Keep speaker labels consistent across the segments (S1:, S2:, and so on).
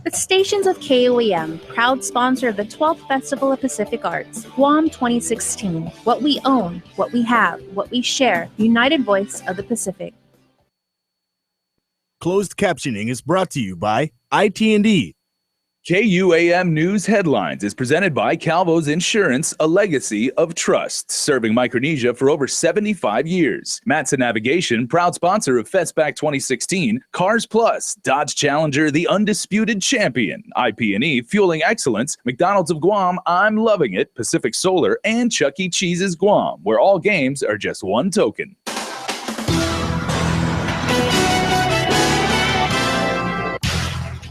S1: The stations of KUAM, proud sponsor of the 12th Festival of Pacific Arts, Guam 2016. What we own, what we have, what we share, united voice of the Pacific.
S2: Closed captioning is brought to you by IT&D.
S3: KUAM News Headlines is presented by Calvo's Insurance, a legacy of trust, serving Micronesia for over 75 years. Matson Navigation, proud sponsor of Festback 2016. Cars Plus, Dodge Challenger, the undisputed champion. IP&E, fueling excellence. McDonald's of Guam, I'm loving it. Pacific Solar, and Chuck E. Cheese's Guam, where all games are just one token.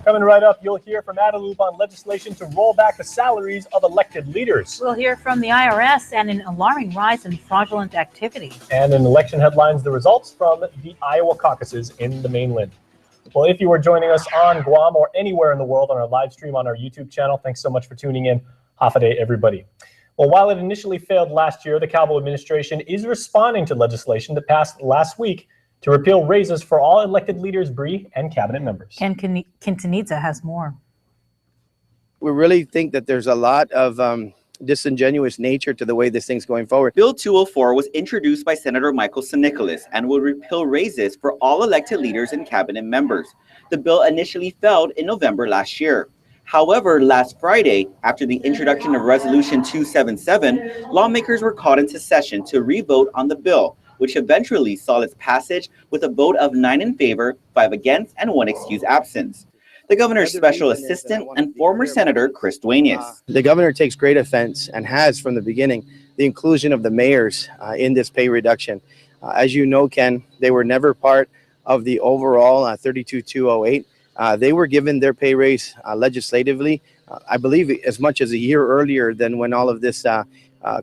S4: Coming right up, you'll hear from Adelup on legislation to roll back the salaries of elected leaders.
S5: We'll hear from the IRS and an alarming rise in fraudulent activity.
S4: And in election headlines, the results from the Iowa caucuses in the mainland. Well, if you are joining us on Guam or anywhere in the world on our live stream on our YouTube channel, thanks so much for tuning in. Hafa day, everybody. Well, while it initially failed last year, the Calvo administration is responding to legislation that passed last week to repeal raises for all elected leaders, Bree, and cabinet members.
S5: Ken Quintanilla has more.
S6: We really think that there's a lot of disingenuous nature to the way this thing's going forward.
S7: Bill 204 was introduced by Senator Michael San Nicolas and would repeal raises for all elected leaders and cabinet members. The bill initially failed in November last year. However, last Friday, after the introduction of Resolution 277, lawmakers were called into session to re-vote on the bill, which eventually saw its passage with a vote of 9 in favor, 5 against, and 1 excused absence. The governor's special assistant and former Senator Chris Duenas.
S6: The governor takes great offense and has from the beginning the inclusion of the mayors in this pay reduction. As you know, Ken, they were never part of the overall 32208. They were given their pay raise legislatively, I believe as much as a year earlier than when all of this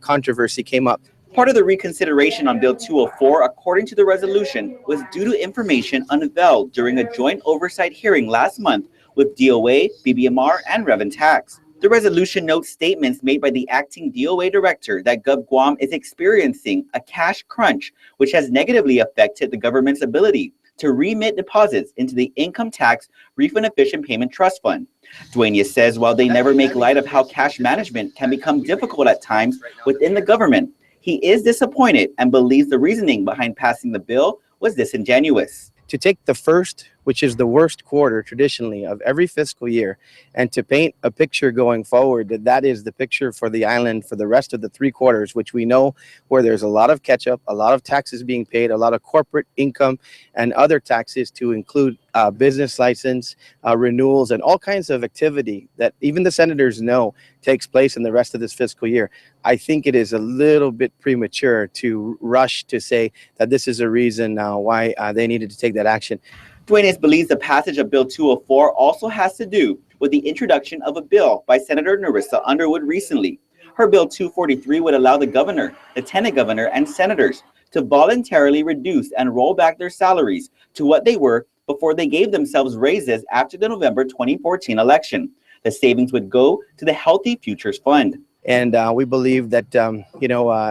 S6: controversy came up.
S7: Part of the reconsideration on Bill 204, according to the resolution, was due to information unveiled during a joint oversight hearing last month with DOA, BBMR, and Rev and Tax. The resolution notes statements made by the acting DOA director that Gov Guam is experiencing a cash crunch, which has negatively affected the government's ability to remit deposits into the Income Tax Refund Efficient Payment Trust Fund. Duenas says while they never make light of how cash management can become difficult at times within the government, he is disappointed and believes the reasoning behind passing the bill was disingenuous.
S6: To take the first, which is the worst quarter traditionally of every fiscal year, and to paint a picture going forward that is the picture for the island for the rest of the 3 quarters, which we know where there's a lot of catch up, a lot of taxes being paid, a lot of corporate income and other taxes to include business license, renewals, and all kinds of activity that even the senators know takes place in the rest of this fiscal year. I think it is a little bit premature to rush to say that this is a reason why they needed to take that action.
S7: Duenas believes the passage of Bill 204 also has to do with the introduction of a bill by Senator Narissa Underwood recently. Her Bill 243 would allow the governor, lieutenant governor, and senators to voluntarily reduce and roll back their salaries to what they were before they gave themselves raises after the November 2014 election. The savings would go to the Healthy Futures Fund.
S6: And we believe that,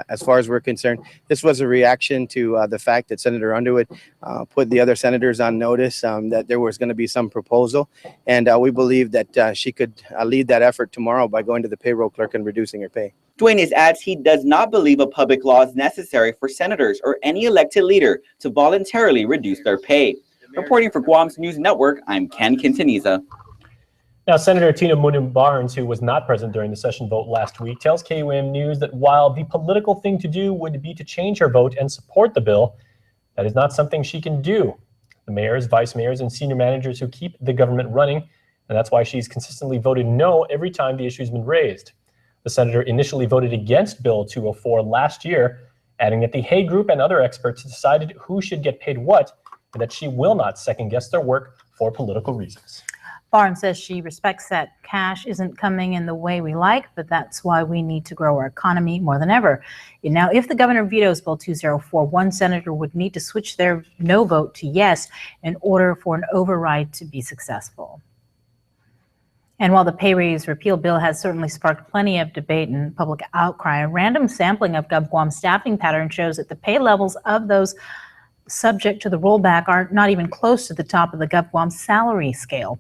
S6: as far as we're concerned, this was a reaction to the fact that Senator Underwood put the other senators on notice that there was going to be some proposal. And we believe that she could lead that effort tomorrow by going to the payroll clerk and reducing her pay.
S7: Duenas adds he does not believe a public law is necessary for senators or any elected leader to voluntarily reduce their pay. Reporting for Guam's News Network, I'm Ken Quintanilla.
S4: Now, Senator Tina Moonen Barnes, who was not present during the session vote last week, tells KUAM News that while the political thing to do would be to change her vote and support the bill, that is not something she can do. The mayors, vice mayors, and senior managers who keep the government running, and that's why she's consistently voted no every time the issue's been raised. The senator initially voted against Bill 204 last year, adding that the Hay Group and other experts decided who should get paid what, and that she will not second-guess their work for political reasons.
S5: Barnes says she respects that cash isn't coming in the way we like, but that's why we need to grow our economy more than ever. Now, if the governor vetoes Bill 204, one senator would need to switch their no vote to yes in order for an override to be successful. And while the pay raise repeal bill has certainly sparked plenty of debate and public outcry, a random sampling of GovGuam's staffing pattern shows that the pay levels of those subject to the rollback are not even close to the top of the GovGuam salary scale.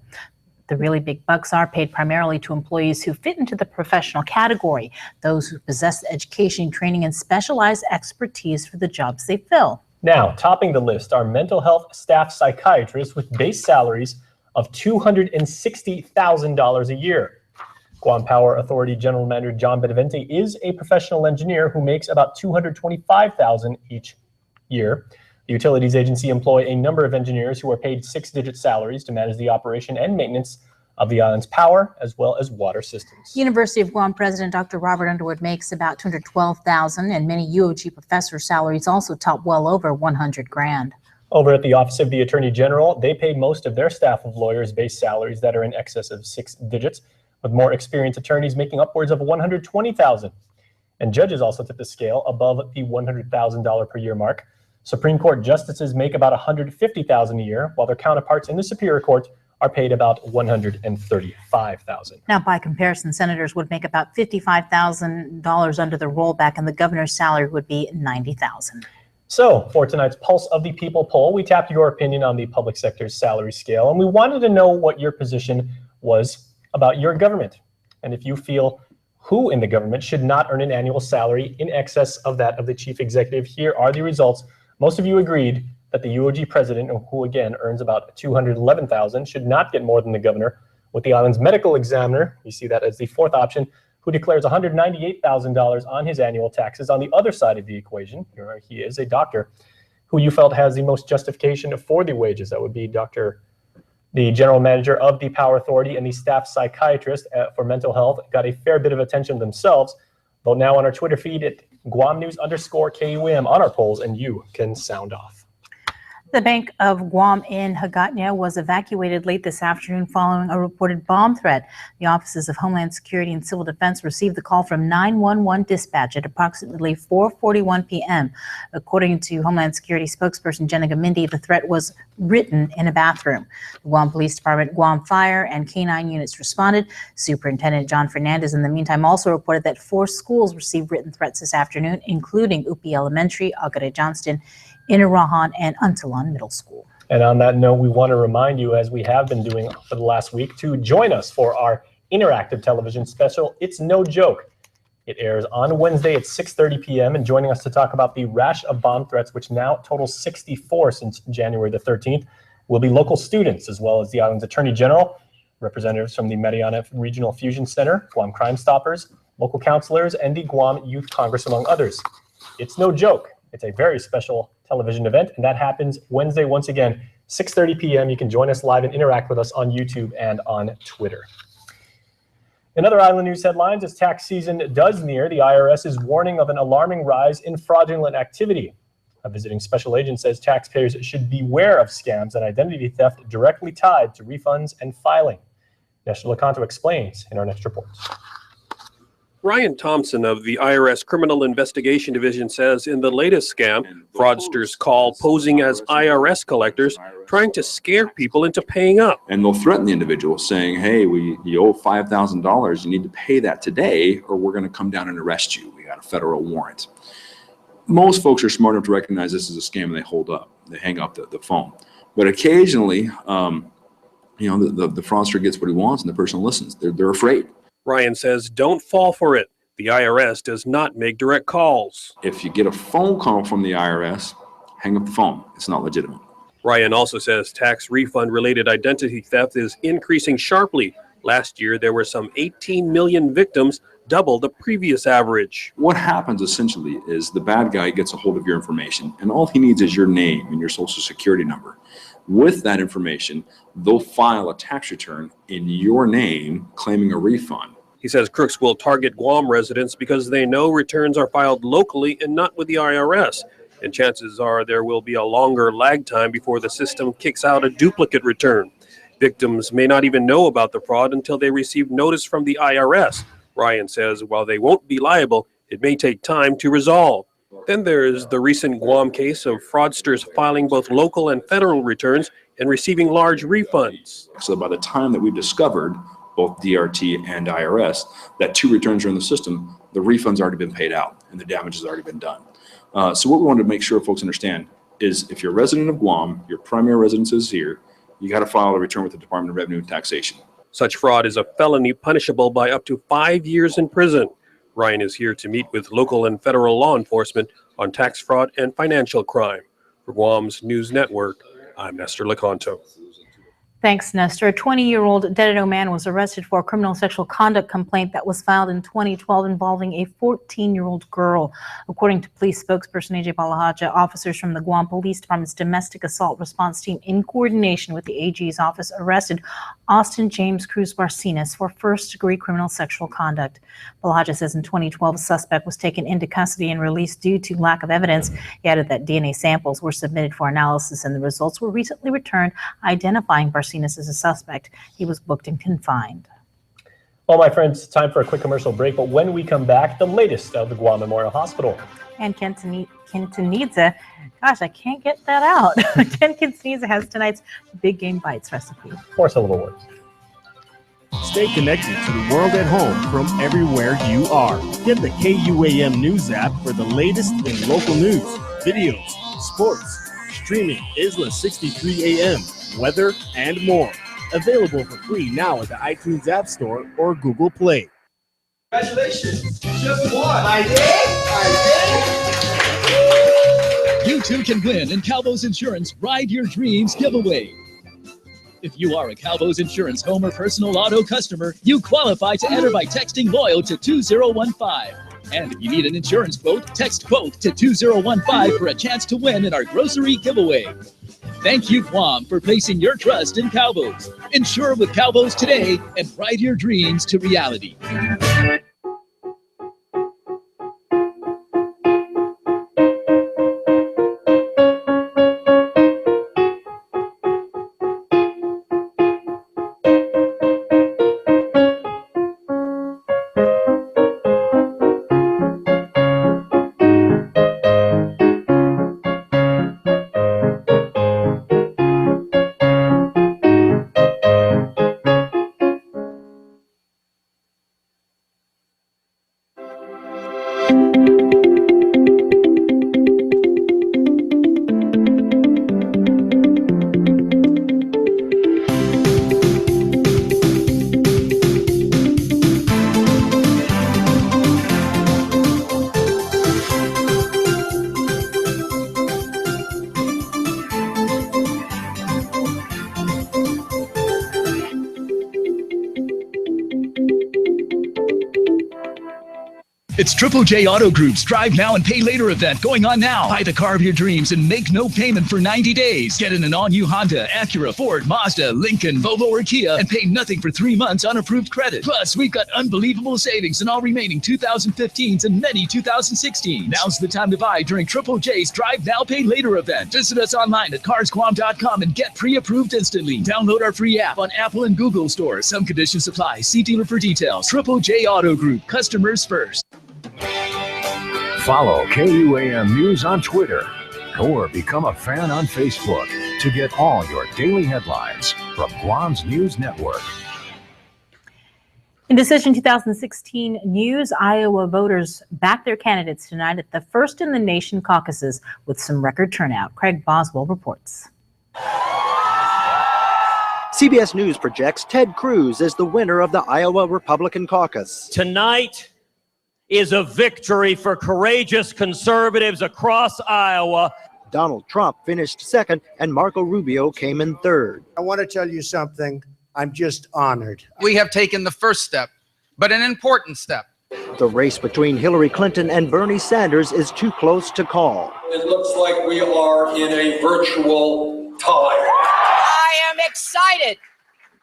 S5: The really big bucks are paid primarily to employees who fit into the professional category, those who possess the education, training, and specialized expertise for the jobs they fill.
S4: Now, topping the list are mental health staff psychiatrists with base salaries of $260,000 a year. Guam Power Authority General Manager John Benavente is a professional engineer who makes about $225,000 each year. The utilities agency employ a number of engineers who are paid six-digit salaries to manage the operation and maintenance of the island's power as well as water systems.
S5: University of Guam President Dr. Robert Underwood makes about $212,000, and many UOG professor salaries also top well over $100,000.
S4: Over at the Office of the Attorney General, they pay most of their staff of lawyers base salaries that are in excess of six digits, with more experienced attorneys making upwards of $120,000. And judges also tip the scale above the $100,000 per year mark. Supreme Court justices make about $150,000 a year, while their counterparts in the Superior Court are paid about $135,000.
S5: Now, by comparison, senators would make about $55,000 under the rollback, and the governor's salary would be $90,000.
S4: So, for tonight's Pulse of the People poll, we tapped your opinion on the public sector's salary scale, and we wanted to know what your position was about your government, and if you feel who in the government should not earn an annual salary in excess of that of the chief executive. Here are the results. Most of you agreed that the UOG president, who again earns about $211,000, should not get more than the governor, with the island's medical examiner, you see that as the fourth option, who declares $198,000 on his annual taxes. On the other side of the equation, here he is, a doctor, who you felt has the most justification for the wages. That would be the general manager of the Power Authority, and the staff psychiatrist for mental health got a fair bit of attention themselves. Vote now on our Twitter feed at @GuamNews_KUAM on our polls, and you can sound off.
S5: The Bank of Guam in Hagåtña was evacuated late this afternoon following a reported bomb threat. The Offices of Homeland Security and Civil Defense received the call from 911 dispatch at approximately 4:41 p.m. According to Homeland Security spokesperson Jenna Gamindi, the threat was written in a bathroom. The Guam Police Department, Guam Fire, and K-9 units responded. Superintendent John Fernandez, in the meantime, also reported that 4 schools received written threats this afternoon, including Upi Elementary, Agare Johnston, Inarahan, and Untalan Middle School.
S4: And on that note, we want to remind you, as we have been doing for the last week, to join us for our interactive television special, It's No Joke. It airs on Wednesday at 6:30 p.m. And joining us to talk about the rash of bomb threats, which now totals 64 since January the 13th, will be local students, as well as the island's Attorney General, representatives from the Mariana Regional Fusion Center, Guam Crime Stoppers, local counselors, and the Guam Youth Congress, among others. It's no joke. It's a very special television event, and that happens Wednesday, once again, 6:30 p.m. You can join us live and interact with us on YouTube and on Twitter. In other island news headlines, as tax season does near, the IRS is warning of an alarming rise in fraudulent activity. A visiting special agent says taxpayers should beware of scams and identity theft directly tied to refunds and filing. Nestor Lecanto explains in our next report.
S8: Ryan Thompson of the IRS Criminal Investigation Division says in the latest scam, fraudsters call posing as IRS collectors, trying to scare people into paying up.
S9: And they'll threaten the individual saying, hey, you owe $5,000, you need to pay that today or we're going to come down and arrest you. We got a federal warrant. Most folks are smart enough to recognize this is a scam and they hang up the phone. But occasionally, the fraudster gets what he wants and the person listens. They're afraid.
S8: Ryan says don't fall for it. The IRS does not make direct calls.
S9: If you get a phone call from the IRS, hang up the phone. It's not legitimate.
S8: Ryan also says tax refund-related identity theft is increasing sharply. Last year, there were some 18 million victims, double the previous average.
S9: What happens essentially is the bad guy gets a hold of your information, and all he needs is your name and your social security number. With that information, they'll file a tax return in your name claiming a refund.
S8: He says crooks will target Guam residents because they know returns are filed locally and not with the IRS. And chances are there will be a longer lag time before the system kicks out a duplicate return. Victims may not even know about the fraud until they receive notice from the IRS. Ryan says while they won't be liable, it may take time to resolve. Then there is the recent Guam case of fraudsters filing both local and federal returns and receiving large refunds.
S9: So by the time that we've discovered, both DRT and IRS, that 2 returns are in the system, the refund's already been paid out and the damage has already been done. So what we want to make sure folks understand is if you're a resident of Guam, your primary residence is here, you got to file a return with the Department of Revenue and Taxation.
S8: Such fraud is a felony punishable by up to 5 years in prison. Ryan is here to meet with local and federal law enforcement on tax fraud and financial crime. For Guam's News Network, I'm Nestor Lecanto.
S5: Thanks, Nestor. A 20-year-old Dededo man was arrested for a criminal sexual conduct complaint that was filed in 2012 involving a 14-year-old girl. According to police spokesperson AJ Balahaja, officers from the Guam Police Department's domestic assault response team, in coordination with the AG's office, arrested Austin James Cruz Barcinas for first-degree criminal sexual conduct. Balahaja says in 2012, a suspect was taken into custody and released due to lack of evidence. He added that DNA samples were submitted for analysis and the results were recently returned, identifying Barcinas as a suspect. He was booked and confined.
S4: Well, my friends, time for a quick commercial break, but when we come back, the latest of the Guam Memorial Hospital.
S5: And Ken Tanidza, gosh, I can't get that out. Ken Tanidza has tonight's Big Game Bites recipe.
S4: 4 syllable words.
S2: Stay connected to the world at home from everywhere you are. Get the KUAM News app for the latest in local news, videos, sports, streaming, Isla 63 AM, weather, and more. Available for free now at the iTunes App Store or Google Play.
S10: Congratulations! Just won! I did!
S11: You too can win in Calvo's Insurance Ride Your Dreams giveaway. If you are a Calvo's Insurance home or personal auto customer, you qualify to enter by texting LOYAL to 2015. And if you need an insurance quote, text quote to 2015 for a chance to win in our grocery giveaway. Thank you, Guam, for placing your trust in Calvo's. Insure with Calvo's today and ride your dreams to reality. It's Triple J Auto Group's Drive Now and Pay Later event going on now. Buy the car of your dreams and make no payment for 90 days. Get in an all-new Honda, Acura, Ford, Mazda, Lincoln, Volvo, or Kia and pay nothing for 3 months on approved credit. Plus, we've got unbelievable savings in all remaining 2015s and many 2016s. Now's the time to buy during Triple J's Drive Now, Pay Later event. Visit us online at carsguam.com and get pre-approved instantly. Download our free app on Apple and Google stores. Some conditions apply. See dealer for details. Triple J Auto Group. Customers first.
S12: Follow KUAM News on Twitter or become a fan on Facebook to get all your daily headlines from Guam's News Network.
S5: In Decision 2016 news, Iowa voters backed their candidates tonight at the first in the nation caucuses with some record turnout. Craig Boswell reports.
S13: CBS News projects Ted Cruz as the winner of the Iowa Republican caucus.
S14: Tonight is a victory for courageous conservatives across Iowa.
S13: Donald Trump finished second and Marco Rubio came in third.
S15: I want to tell you something. I'm just honored.
S16: We have taken the first step, but an important step.
S13: The race between Hillary Clinton and Bernie Sanders is too close to call.
S17: It looks like we are in a virtual tie.
S18: I am excited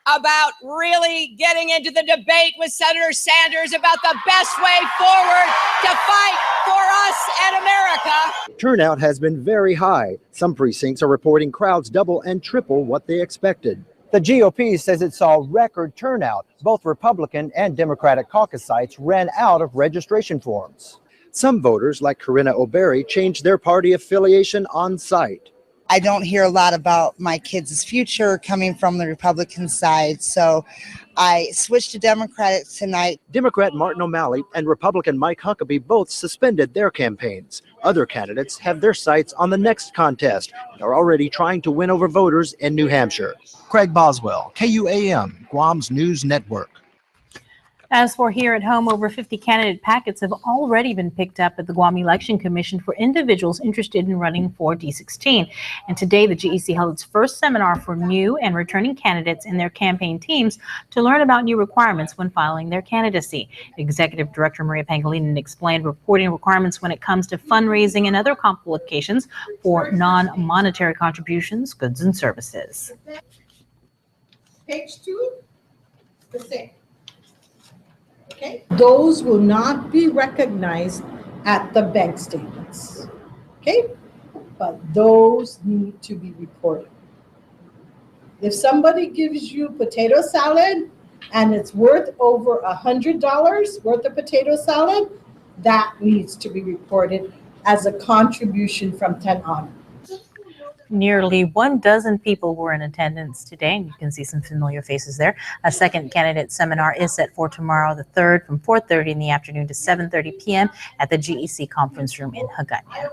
S18: about really getting into the debate with Senator Sanders about the best way forward to fight for us and America.
S13: Turnout has been very high. Some precincts are reporting crowds double and triple what they expected. The GOP says it saw record turnout. Both Republican and Democratic caucus sites ran out of registration forms. Some voters, like Corinna O'Berry, changed their party affiliation on site.
S19: I don't hear a lot about my kids' future coming from the Republican side. So I switched to Democratic tonight.
S13: Democrat Martin O'Malley and Republican Mike Huckabee both suspended their campaigns. Other candidates have their sights on the next contest and are already trying to win over voters in New Hampshire. Craig Boswell, KUAM, Guam's News Network.
S5: As for here at home, over 50 candidate packets have already been picked up at the Guam Election Commission for individuals interested in running for D16. And today, the GEC held its first seminar for new and returning candidates and their campaign teams to learn about new requirements when filing their candidacy. Executive Director Maria Pangilinan explained reporting requirements when it comes to fundraising and other complications for non-monetary contributions, goods, and services.
S20: Page 2, the same. Okay. Those will not be recognized at the bank statements. Okay, but those need to be reported. If somebody gives you potato salad and it's worth over $100 worth of potato salad, that needs to be reported as a contribution from 10 on.
S5: Nearly 12 people were in attendance today, and you can see some familiar faces there. A second candidate seminar is set for tomorrow, the 3rd, from 4:30 in the afternoon to 7:30 p.m. at the GEC conference room in Hagåtña.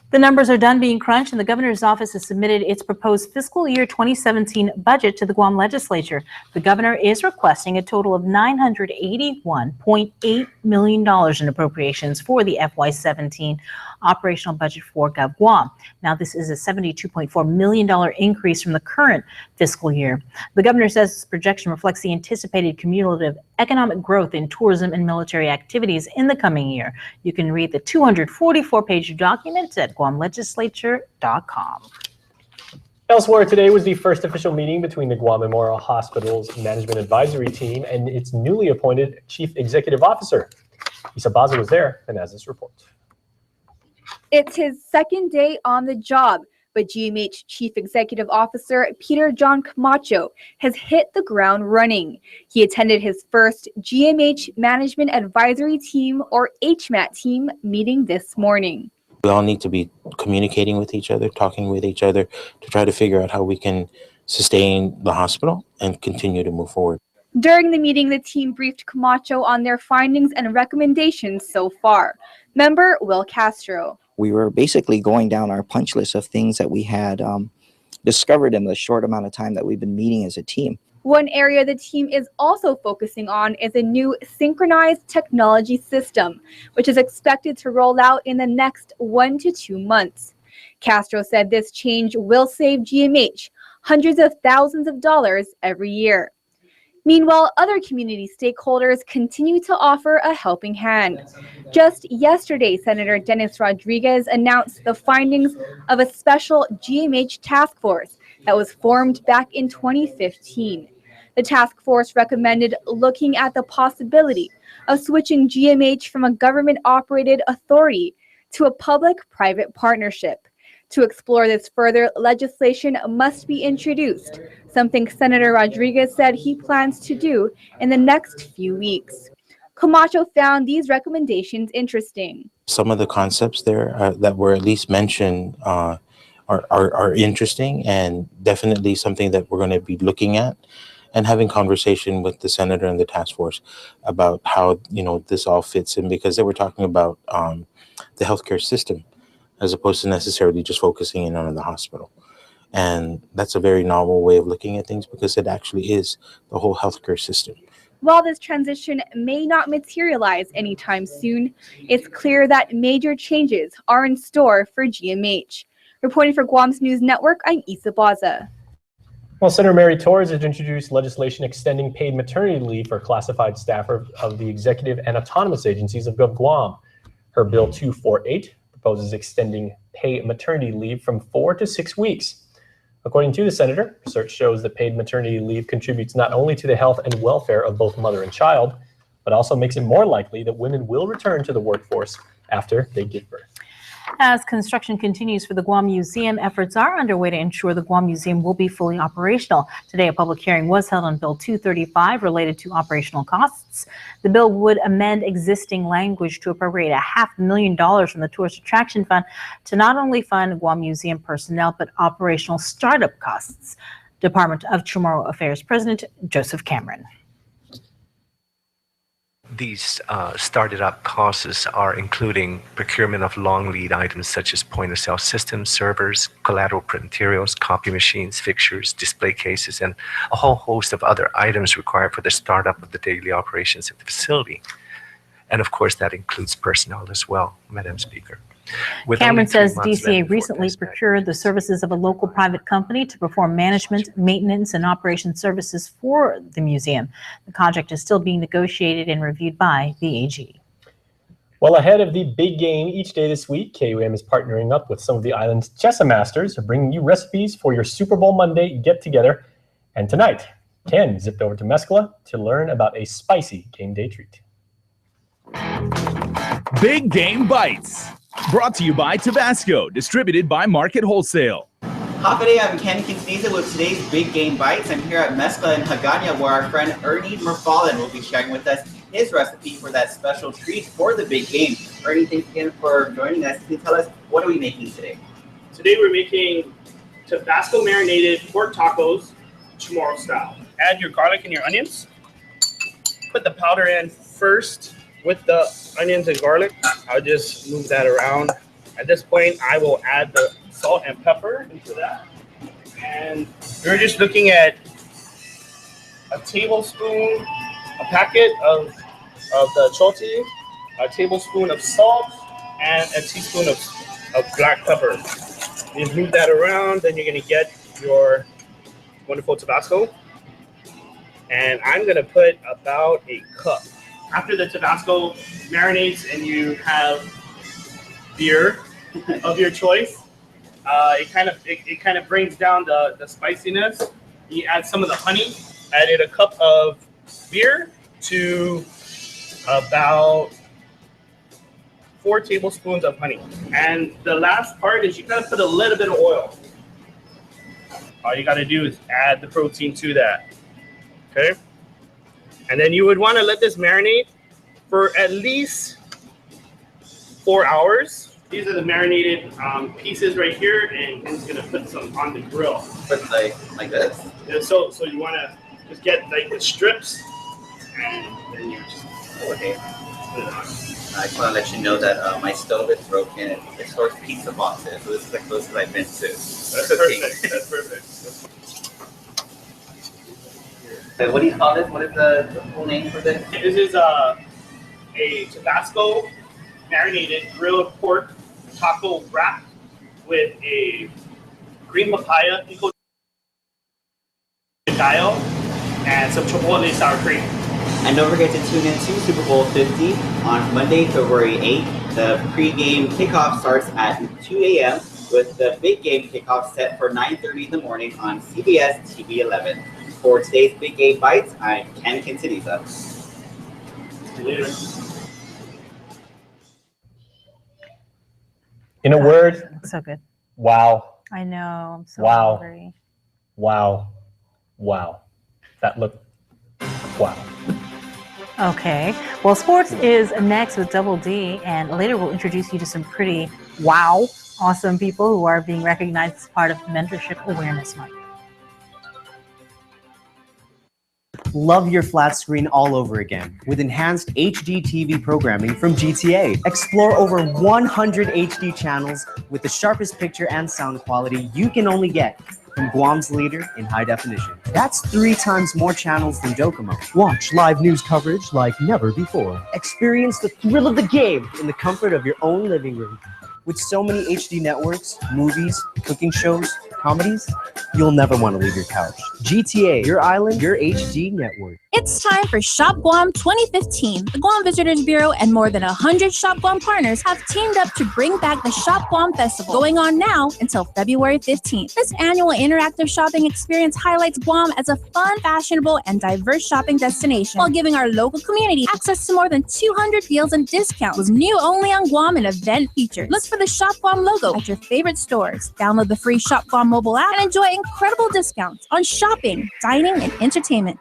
S5: The numbers are done being crunched, and the governor's office has submitted its proposed fiscal year 2017 budget to the Guam legislature. The governor is requesting a total of $981.8 million in appropriations for the FY17 operational budget for Gov Guam. Now, this is a $72.4 million increase from the current fiscal year. The governor says this projection reflects the anticipated cumulative economic growth in tourism and military activities in the coming year. You can read the 244-page document at guamlegislature.com.
S4: Elsewhere today was the first official meeting between the Guam Memorial Hospital's Management Advisory Team and its newly appointed Chief Executive Officer. Isa Baza was there and has this report.
S21: It's his second day on the job, but GMH Chief Executive Officer Peter John Camacho has hit the ground running. He attended his first GMH Management Advisory Team, or HMAT team, meeting this morning.
S22: We all need to be communicating with each other, talking with each other to try to figure out how we can sustain the hospital and continue to move forward.
S21: During the meeting, the team briefed Camacho on their findings and recommendations so far. Member Will Castro.
S23: We were basically going down our punch list of things that we had discovered in the short amount of time that we've been meeting as a team.
S21: One area the team is also focusing on is a new synchronized technology system, which is expected to roll out in the next 1 to 2 months. Castro said this change will save GMH hundreds of thousands of dollars every year. Meanwhile, other community stakeholders continue to offer a helping hand. Just yesterday, Senator Dennis Rodriguez announced the findings of a special GMH task force that was formed back in 2015. The task force recommended looking at the possibility of switching GMH from a government-operated authority to a public-private partnership. To explore this further, legislation must be introduced, something Senator Rodriguez said he plans to do in the next few weeks. Camacho found these recommendations interesting.
S22: Some of the concepts there that were at least mentioned are interesting and definitely something that we're going to be looking at and having conversation with the senator and the task force about how, this all fits in, because they were talking about the healthcare system as opposed to necessarily just focusing in on the hospital. And that's a very novel way of looking at things because it actually is the whole healthcare system.
S21: While this transition may not materialize anytime soon, it's clear that major changes are in store for GMH. Reporting for Guam's News Network, I'm Isa Baza.
S4: Well, Senator Mary Torres has introduced legislation extending paid maternity leave for classified staff of the executive and autonomous agencies of Gov Guam. Her Bill 248 proposes extending paid maternity leave from 4 to 6 weeks. According to the senator, research shows that paid maternity leave contributes not only to the health and welfare of both mother and child, but also makes it more likely that women will return to the workforce after they give birth.
S5: As construction continues for the Guam Museum, efforts are underway to ensure the Guam Museum will be fully operational. Today, a public hearing was held on Bill 235 related to operational costs. The bill would amend existing language to appropriate $500,000 from the Tourist Attraction Fund to not only fund Guam Museum personnel, but operational startup costs. Department of Chamorro Affairs President Joseph Cameron.
S1: These started up costs are including procurement of long lead items such as point-of-sale systems, servers, collateral print materials, copy machines, fixtures, display cases, and a whole host of other items required for the startup of the daily operations of the facility. And of course, that includes personnel as well, Madam Speaker.
S5: Cameron says DCA recently procured the services of a local private company to perform management, maintenance, and operation services for the museum. The contract is still being negotiated and reviewed by the AG.
S4: Well, ahead of the big game each day this week, KUAM is partnering up with some of the island's chess masters, bringing you recipes for your Super Bowl Monday get-together. And tonight, Ken zipped over to Mescala to learn about a spicy game day treat.
S3: Big Game Bites. Brought to you by Tabasco, distributed by Market Wholesale.
S7: Hi, I'm Ken Quintanilla with today's Big Game Bites. I'm here at Mescala in Hagana, where our friend Ernie Merfallen will be sharing with us his recipe for that special treat for the big game. Ernie, thanks again for joining us. Can you tell us, what are we making today?
S6: Today we're making Tabasco marinated pork tacos, chamorro style. Add your garlic and your onions. Put the powder in first. With the onions and garlic, I'll just move that around. At this point, I will add the salt and pepper into that. And you're just looking at a tablespoon, a packet of the choti, a tablespoon of salt, and a teaspoon of black pepper. You just move that around, then you're gonna get your wonderful Tabasco. And I'm gonna put about a cup. After the Tabasco marinates and you have beer of your choice, it kind of brings down the spiciness. You add some of the honey. Added a cup of beer to about 4 tablespoons of honey. And the last part is you gotta put a little bit of oil. All you gotta do is add the protein to that. Okay. And then you would want to let this marinate for at least 4 hours. These are the marinated pieces right here, and Ken's gonna put some on the grill.
S7: But like this?
S6: And so you want to just get like the strips, and then you just
S7: okay. Put it on. I just want to let you know that my stove is broken. It stores pizza boxes, so this is the closest I've been to.
S6: That's perfect. That's perfect.
S7: What do you call this? What is the full name for this?
S6: This is a Tabasco marinated grilled pork taco wrap with a green papaya, pico de gallo, and some chipotle sour cream.
S7: And don't forget to tune in to Super Bowl 50 on Monday, February 8th. The pre-game kickoff starts at 2 a.m. with the big game kickoff set for 9:30 in the morning on CBS TV 11. For today's Big Game Bites, I'm Ken Quintanilla.
S6: See you later.
S4: In a word,
S5: so good.
S4: Wow.
S5: I know. I'm so
S4: wow.
S5: hungry.
S4: Wow. Wow. That looked wow.
S5: Okay. Well, sports is next with Double D, and later we'll introduce you to some pretty awesome people who are being recognized as part of Mentorship Awareness Month.
S24: Love your flat screen all over again with enhanced HD TV programming from GTA. Explore over 100 HD channels with the sharpest picture and sound quality you can only get from Guam's leader in high definition. That's 3 times more channels than Docomo. Watch live news coverage like never before. Experience the thrill of the game in the comfort of your own living room. With so many HD networks, movies, cooking shows, comedies, you'll never want to leave your couch. GTA, your island, your HD network.
S25: It's time for Shop Guam 2015. The Guam Visitors Bureau and more than 100 Shop Guam partners have teamed up to bring back the Shop Guam Festival, going on now until February 15th. This annual interactive shopping experience highlights Guam as a fun, fashionable, and diverse shopping destination, while giving our local community access to more than 200 deals and discounts, with new only on Guam and event features. Look for for the Shop Guam logo at your favorite stores. Download the free Shop Guam mobile app and enjoy incredible discounts on shopping, dining, and entertainment.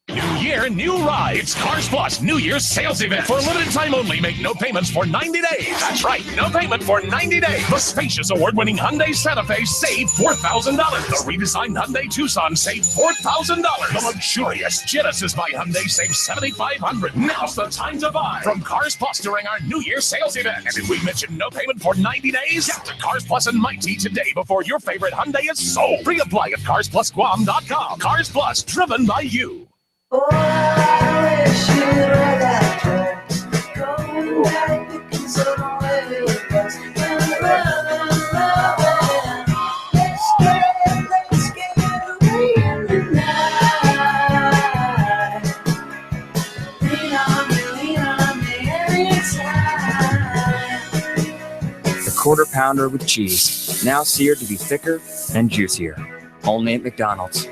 S2: New year, new ride. It's Cars Plus New Year's sales event. For a limited time only, make no payments for 90 days. That's right, no payment for 90 days. The spacious award-winning Hyundai Santa Fe save $4,000. The redesigned Hyundai Tucson save $4,000. The luxurious Genesis by Hyundai save $7,500. Now's the time to buy from Cars Plus during our New Year sales event. And if we mention no payment for 90 days, get to Cars Plus and Mighty today before your favorite Hyundai is sold. Pre-apply at carsplusguam.com. Cars Plus, driven by you.
S8: Oh, I wish you were that drunk, going back picking some way with us. Let's get away in the night. Lean on me anytime.
S9: The Quarter Pounder with cheese, now seared to be thicker and juicier. Only at McDonald's.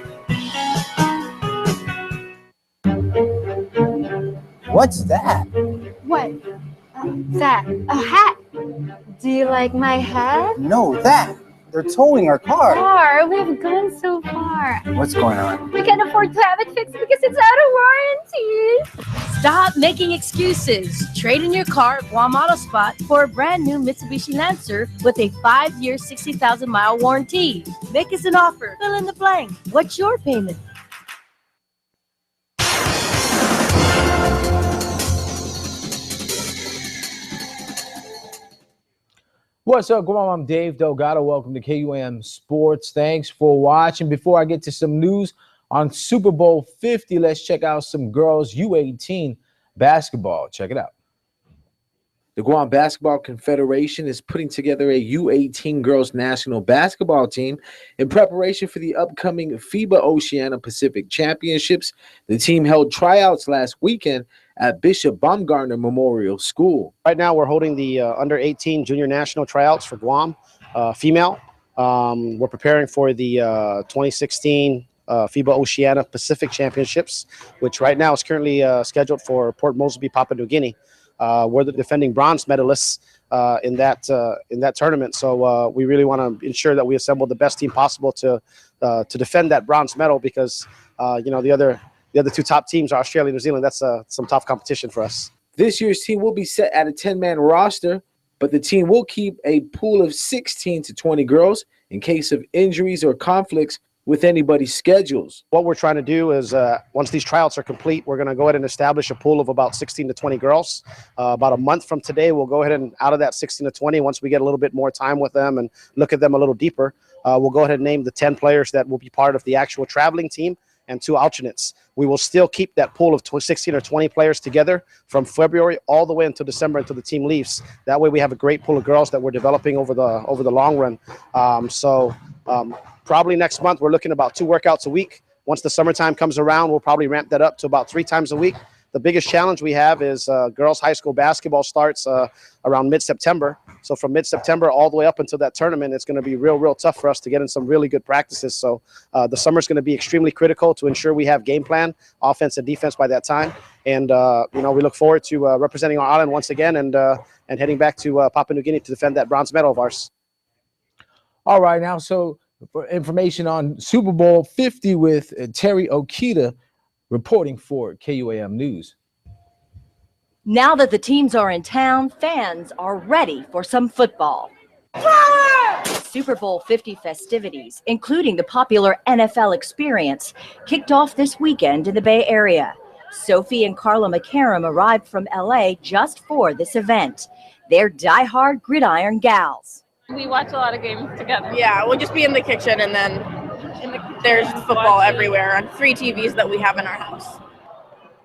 S10: What's that?
S11: What? That? A hat? Do you like my hat?
S10: No, that. They're towing our car.
S11: We have gone so far.
S9: What's going on?
S11: We can't afford to have it fixed because it's out of warranty.
S26: Stop making excuses. Trade in your car at Guam Auto Spot for a brand new Mitsubishi Lancer with a 5-year, 60,000-mile warranty. Make us an offer. Fill in the blank. What's your payment?
S27: What's up, Guam? I'm Dave Delgado. Welcome to KUAM Sports. Thanks for watching. Before I get to some news on Super Bowl 50, let's check out some girls U18 basketball. Check it out. The Guam Basketball Confederation is putting together a U18 girls national basketball team in preparation for the upcoming FIBA Oceania Pacific Championships. The team held tryouts last weekend at Bishop Baumgartner Memorial School.
S28: Right now, we're holding the under 18 junior national tryouts for Guam female. We're preparing for the 2016 FIBA Oceania Pacific Championships, which right now is currently scheduled for Port Moresby, Papua New Guinea. We're the defending bronze medalists in that tournament, so we really want to ensure that we assemble the best team possible to defend that bronze medal, because the other two top teams are Australia and New Zealand. That's some tough competition for us.
S27: This year's team will be set at a 10-man roster, but the team will keep a pool of 16 to 20 girls in case of injuries or conflicts with anybody's schedules.
S28: What we're trying to do is once these tryouts are complete, we're going to go ahead and establish a pool of about 16 to 20 girls. About a month from today, we'll go ahead and out of that 16 to 20, once we get a little bit more time with them and look at them a little deeper, we'll go ahead and name the 10 players that will be part of the actual traveling team and 2 alternates. We will still keep that pool of 16 or 20 players together from February all the way until December, until the team leaves. That way we have a great pool of girls that we're developing over the long run. Probably next month, we're looking about 2 workouts a week. Once the summertime comes around, we'll probably ramp that up to about 3 times a week. The biggest challenge we have is girls high school basketball starts around mid-September. So from mid-September all the way up until that tournament, it's going to be real tough for us to get in some really good practices. So the summer is going to be extremely critical to ensure we have game plan, offense and defense by that time. And we look forward to representing our island once again and heading back to Papua New Guinea to defend that bronze medal of ours.
S27: All right, now, so for information on Super Bowl 50 with Terry Okita reporting for KUAM News.
S29: Now that the teams are in town, fans are ready for some football. Super Bowl 50 festivities, including the popular NFL Experience, kicked off this weekend in the Bay Area. Sophie and Carla McCarrum arrived from LA just for this event. They're diehard gridiron gals.
S30: We watch a lot of games together. Yeah, we'll just be in the kitchen, and then there's football everywhere on 3 TVs that we have in our house.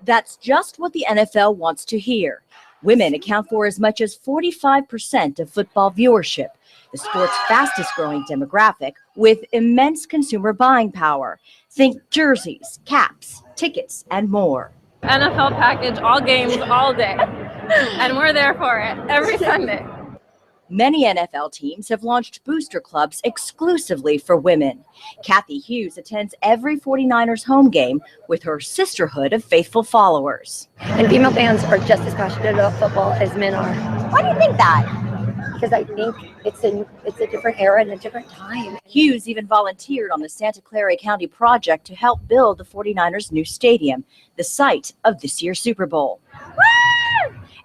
S29: That's just what the NFL wants to hear. Women account for as much as 45% of football viewership, the sport's fastest growing demographic with immense consumer buying power. Think jerseys, caps, tickets, and more.
S30: NFL package, all games, all day. And we're there for it every Sunday.
S29: Many NFL teams have launched booster clubs exclusively for women. Kathy Hughes attends every 49ers home game with her sisterhood of faithful followers.
S11: And female fans are just as passionate about football as men are.
S29: Why do you think that?
S12: because I think it's a different era and a different time.
S29: Hughes even volunteered on the Santa Clara County project to help build the 49ers' new stadium, the site of this year's Super Bowl.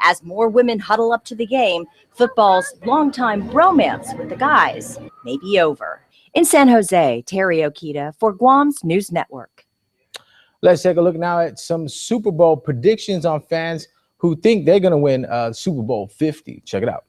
S29: As more women huddle up to the game, football's longtime bromance with the guys may be over. In San Jose, Terry Okita for Guam's News Network.
S27: Let's take a look now at some Super Bowl predictions on fans who think they're going to win Super Bowl 50. Check it out.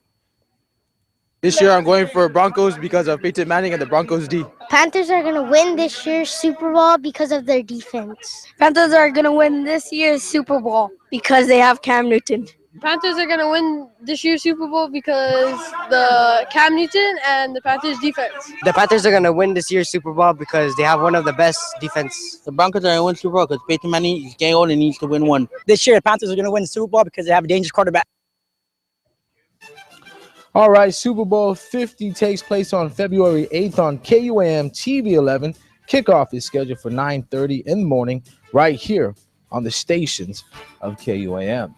S10: This year I'm going for Broncos because of Peyton Manning and the Broncos D.
S13: Panthers are going to win this year's Super Bowl because of their defense.
S12: Panthers are going to win this year's Super Bowl because they have Cam Newton.
S14: Panthers are going to win this year's Super Bowl because the Cam Newton and the Panthers defense.
S10: The Panthers are going to win this year's Super Bowl because they have one of the best defense.
S15: The Broncos are going to win Super Bowl because Peyton Manning is getting old and needs to win one.
S10: This year, the Panthers are going to win the Super Bowl because they have a dangerous quarterback.
S27: All right, Super Bowl 50 takes place on February 8th on KUAM TV 11. Kickoff is scheduled for 9:30 in the morning right here on the stations of KUAM.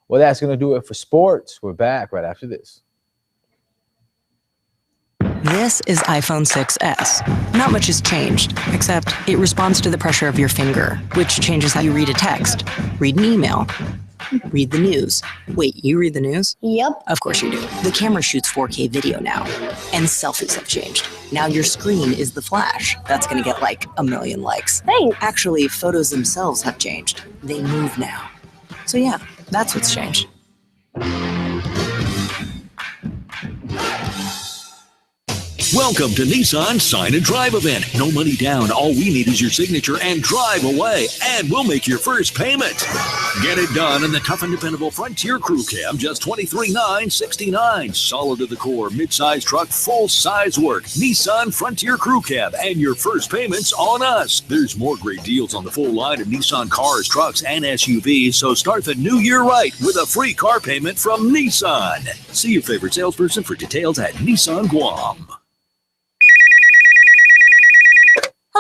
S27: Well, that's going to do it for sports. We're back right after this.
S16: This is iPhone 6s. Not much has changed, except it responds to the pressure of your finger, which changes how you read a text, read an email, read the news. Wait, you read the news?
S13: Yep.
S16: Of course you do. The camera shoots 4K video now, and selfies have changed. Now your screen is the flash. That's going to get like 1 million likes.
S13: Thanks.
S16: Actually, photos themselves have changed. They move now. So yeah, that's what's changed.
S2: Welcome to Nissan Sign and Drive event. No money down. All we need is your signature and drive away. And we'll make your first payment. Get it done in the tough and dependable Frontier Crew Cab, just $23,969. Solid to the core, mid-size truck, full-size work. Nissan Frontier Crew Cab, and your first payment's on us. There's more great deals on the full line of Nissan cars, trucks, and SUVs, so start the new year right with a free car payment from Nissan. See your favorite salesperson for details at Nissan Guam.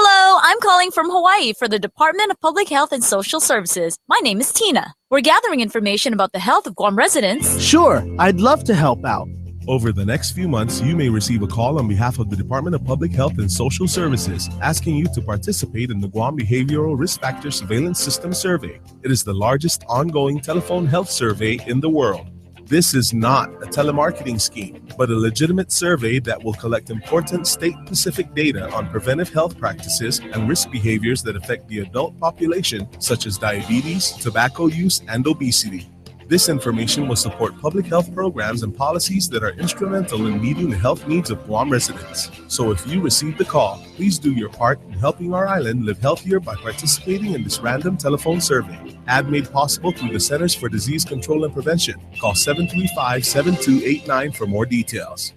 S17: Hello, I'm calling from Hawaii for the Department of Public Health and Social Services. My name is Tina. We're gathering information about the health of Guam residents.
S18: Sure, I'd love to help out.
S19: Over the next few months, you may receive a call on behalf of the Department of Public Health and Social Services asking you to participate in the Guam Behavioral Risk Factor Surveillance System Survey. It is the largest ongoing telephone health survey in the world. This is not a telemarketing scheme, but a legitimate survey that will collect important state-specific data on preventive health practices and risk behaviors that affect the adult population, such as diabetes, tobacco use, and obesity. This information will support public health programs and policies that are instrumental in meeting the health needs of Guam residents. So if you receive the call, please do your part in helping our island live healthier by participating in this random telephone survey. Ad made possible through the Centers for Disease Control and Prevention. Call 735-7289 for more details.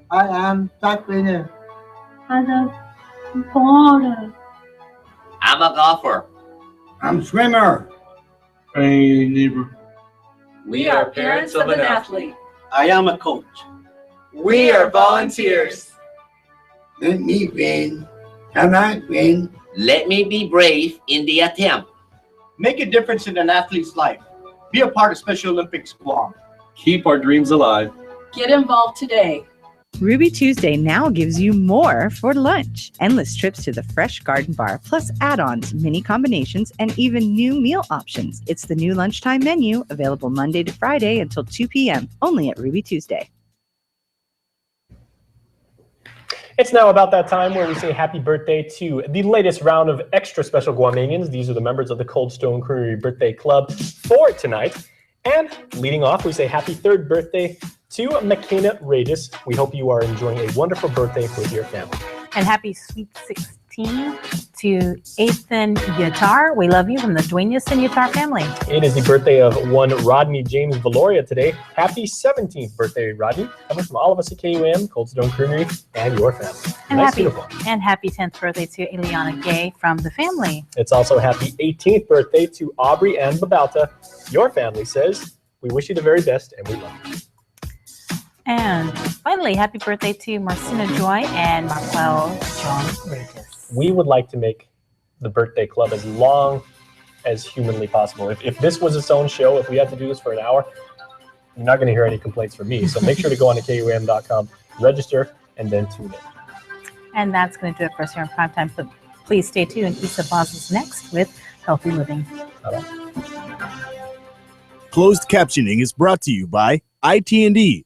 S20: I am track winner.
S23: I'm a baller.
S31: I'm a golfer.
S20: I'm swimmer.
S23: Hey, neighbor.
S31: We are parents of an athlete.
S20: I am a coach.
S31: We are volunteers.
S20: Let me win. Can I win?
S31: Let me be brave in the attempt.
S20: Make a difference in an athlete's life. Be a part of Special Olympics Guam.
S32: Keep our dreams alive.
S21: Get involved today.
S33: Ruby Tuesday now gives you more for lunch. Endless trips to the Fresh Garden Bar, plus add-ons, mini combinations, and even new meal options. It's the new lunchtime menu, available Monday to Friday until 2 p.m., only at Ruby Tuesday.
S4: It's now about that time where we say happy birthday to the latest round of extra special Guamanians. These are the members of the Cold Stone Creamery Birthday Club for tonight. And leading off, we say happy third birthday to McKenna Regis. We hope you are enjoying a wonderful birthday with your family.
S5: And happy sweet 16 to Ethan Yatar. We love you from the Duenas and Yatar family.
S4: It is the birthday of one Rodney James Valoria today. Happy 17th birthday, Rodney. Coming from all of us at KUAM, Cold Stone Creamery, and your family.
S5: And
S4: nice
S5: happy
S4: uniform.
S5: And happy 10th birthday to Eliana Gay from the family.
S4: It's also happy 18th birthday to Aubrey and Babalta. Your family says, we wish you the very best and we love you.
S5: And finally, happy birthday to Marcina Joy and Marquel John Regis.
S4: We would like to make the birthday club as long as humanly possible. If this was its own show, if we had to do this for an hour, you're not going to hear any complaints from me. So make sure to go on to KUAM.com, register, and then tune in.
S5: And that's going to do it for us here on Primetime. But please stay tuned. Issa Boz is next with Healthy Living.
S18: Closed captioning is brought to you by IT&D.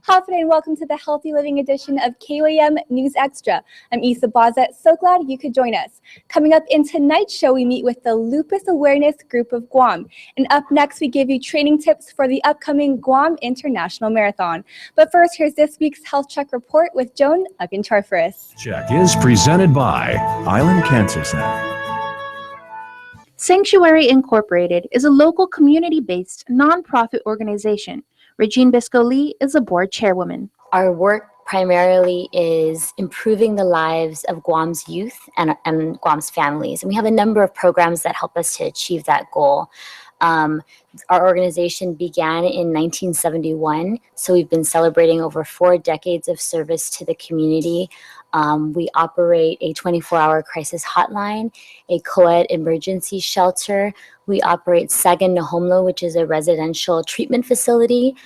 S21: Hi, and welcome to the Healthy Living edition of KUAM News Extra. I'm Issa Bazet. So glad you could join us. Coming up in tonight's show, we meet with the Lupus Awareness Group of Guam. And up next, we give you training tips for the upcoming Guam International Marathon. But first, here's this week's Health Check Report with Joan Agancharfaris.
S1: Check is presented by Island Cancer Center.
S3: Sanctuary Incorporated is a local community-based nonprofit organization. Regine Bisco-Lee is a board chairwoman.
S6: Our work primarily is improving the lives of Guam's youth and Guam's families. And we have a number of programs that help us to achieve that goal. Our organization began in 1971, so we've been celebrating over 4 decades of service to the community. We operate a 24-hour crisis hotline, a co-ed emergency shelter. We operate Sagan Nahomlo, which is a residential treatment facility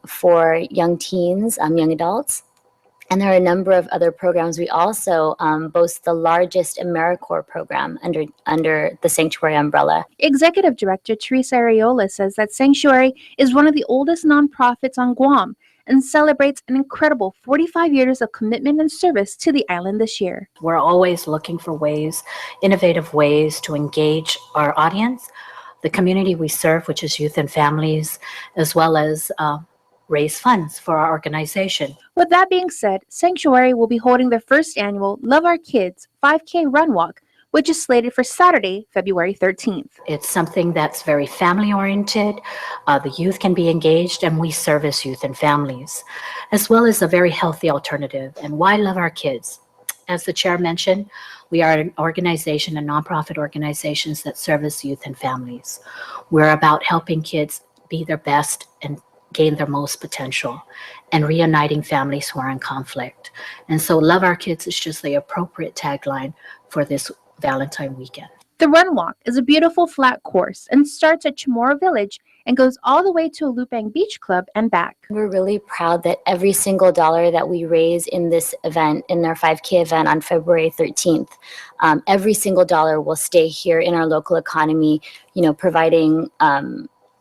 S6: for young teens, young adults. And there are a number of other programs. We also boast the largest AmeriCorps program under the Sanctuary umbrella.
S3: Executive Director Teresa Areola says that Sanctuary is one of the oldest nonprofits on Guam and celebrates an incredible 45 years of commitment and service to the island this year.
S7: We're always looking for ways, innovative ways to engage our audience, the community we serve, which is youth and families, as well as raise funds for our organization.
S3: With that being said, Sanctuary will be holding their first annual Love Our Kids 5K Run Walk, which is slated for Saturday, February 13th.
S7: It's something that's very family-oriented. The youth can be engaged, and we service youth and families, as well as a very healthy alternative. And why Love Our Kids? As the chair mentioned, we are an organization, a nonprofit organizations that service youth and families. We're about helping kids be their best and gain their most potential, and reuniting families who are in conflict. And so Love Our Kids is just the appropriate tagline for this Valentine weekend.
S3: The Run Walk is a beautiful flat course and starts at Chamorro Village and goes all the way to Alupang Beach Club and back.
S6: We're really proud that every single dollar that we raise in this event, in our 5K event on February 13th, every single dollar will stay here in our local economy, providing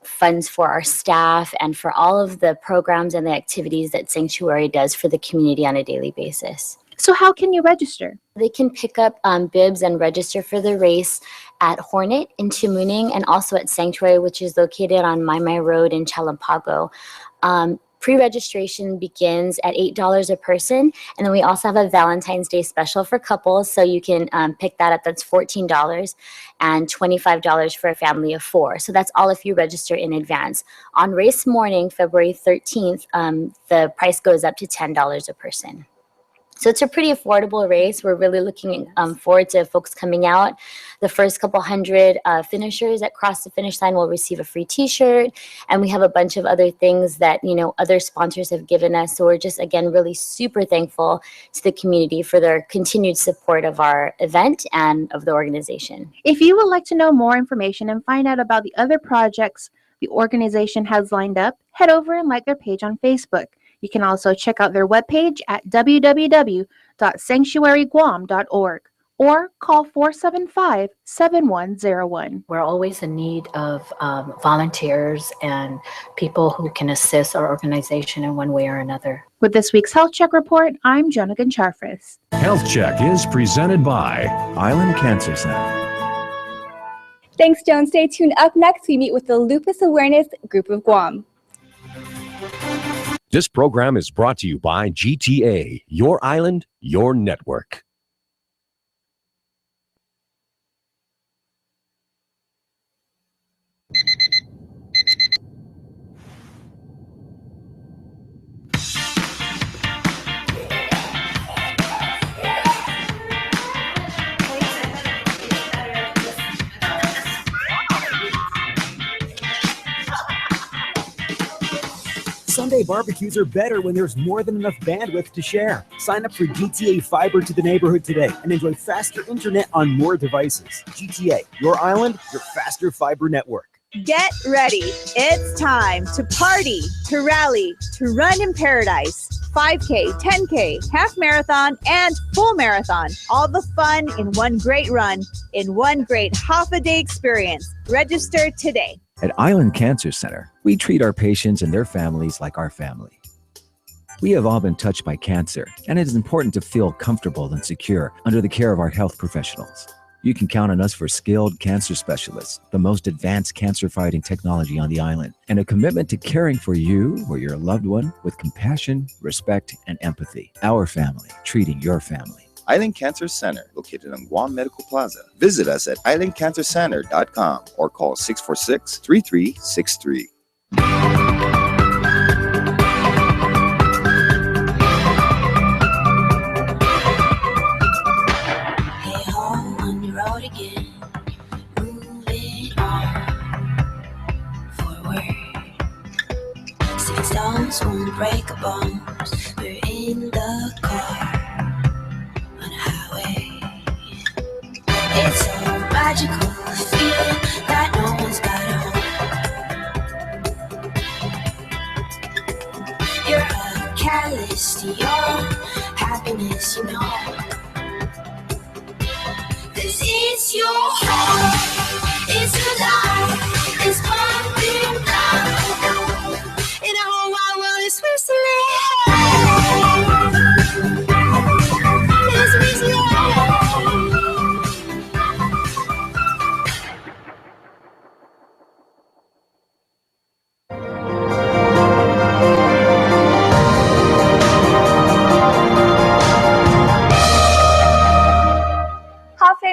S6: funds for our staff and for all of the programs and the activities that Sanctuary does for the community on a daily basis.
S3: So how can you register?
S6: They can pick up bibs and register for the race at Hornet in Timuning and also at Sanctuary, which is located on Maimai Road in Chalampago. Pre-registration begins at $8 a person, and then we also have a Valentine's Day special for couples, so you can pick that up. That's $14 and $25 for a family of 4. So that's all if you register in advance. On race morning, February 13th, the price goes up to $10 a person. So it's a pretty affordable race. We're really looking forward to folks coming out. The first couple hundred finishers that cross the finish line will receive a free t-shirt. And we have a bunch of other things that, other sponsors have given us. So we're just, again, really super thankful to the community for their continued support of our event and of the organization.
S3: If you would like to know more information and find out about the other projects the organization has lined up, head over and like their page on Facebook. You can also check out their webpage at www.sanctuaryguam.org or call 475-7101.
S7: We're always in need of volunteers and people who can assist our organization in one way or another.
S3: With this week's Health Check Report, I'm Jonah Gancharfris.
S1: Health Check is presented by Island Cancer Center.
S21: Thanks, Joan. Stay tuned. Up next, we meet with the Lupus Awareness Group of Guam.
S8: This program is brought to you by GTA, your island, your network.
S9: Sunday GTA barbecues are better when there's more than enough bandwidth to share. Sign up for GTA Fiber to the Neighborhood today and enjoy faster internet on more devices. GTA, your island, your faster fiber network.
S10: Get ready. It's time to party, to rally, to run in paradise. 5K, 10K, half marathon, and full marathon. All the fun in one great run, in one great half-a-day experience. Register today.
S11: At Island Cancer Center, we treat our patients and their families like our family. We have all been touched by cancer, and it is important to feel comfortable and secure under the care of our health professionals. You can count on us for skilled cancer specialists, the most advanced cancer-fighting technology on the island, and a commitment to caring for you or your loved one with compassion, respect, and empathy. Our family, treating your family.
S12: Island Cancer Center, located on Guam Medical Plaza. Visit us at islandcancercenter.com or call 646-3363.
S14: Again, moving on forward. 6 stones won't break a bone. We're in the car on a highway. It's so magical, feeling that no one's got home. You're a catalyst to your happiness, you know. This is your home, it's alive, it's pumping now. In a whole wide world, it's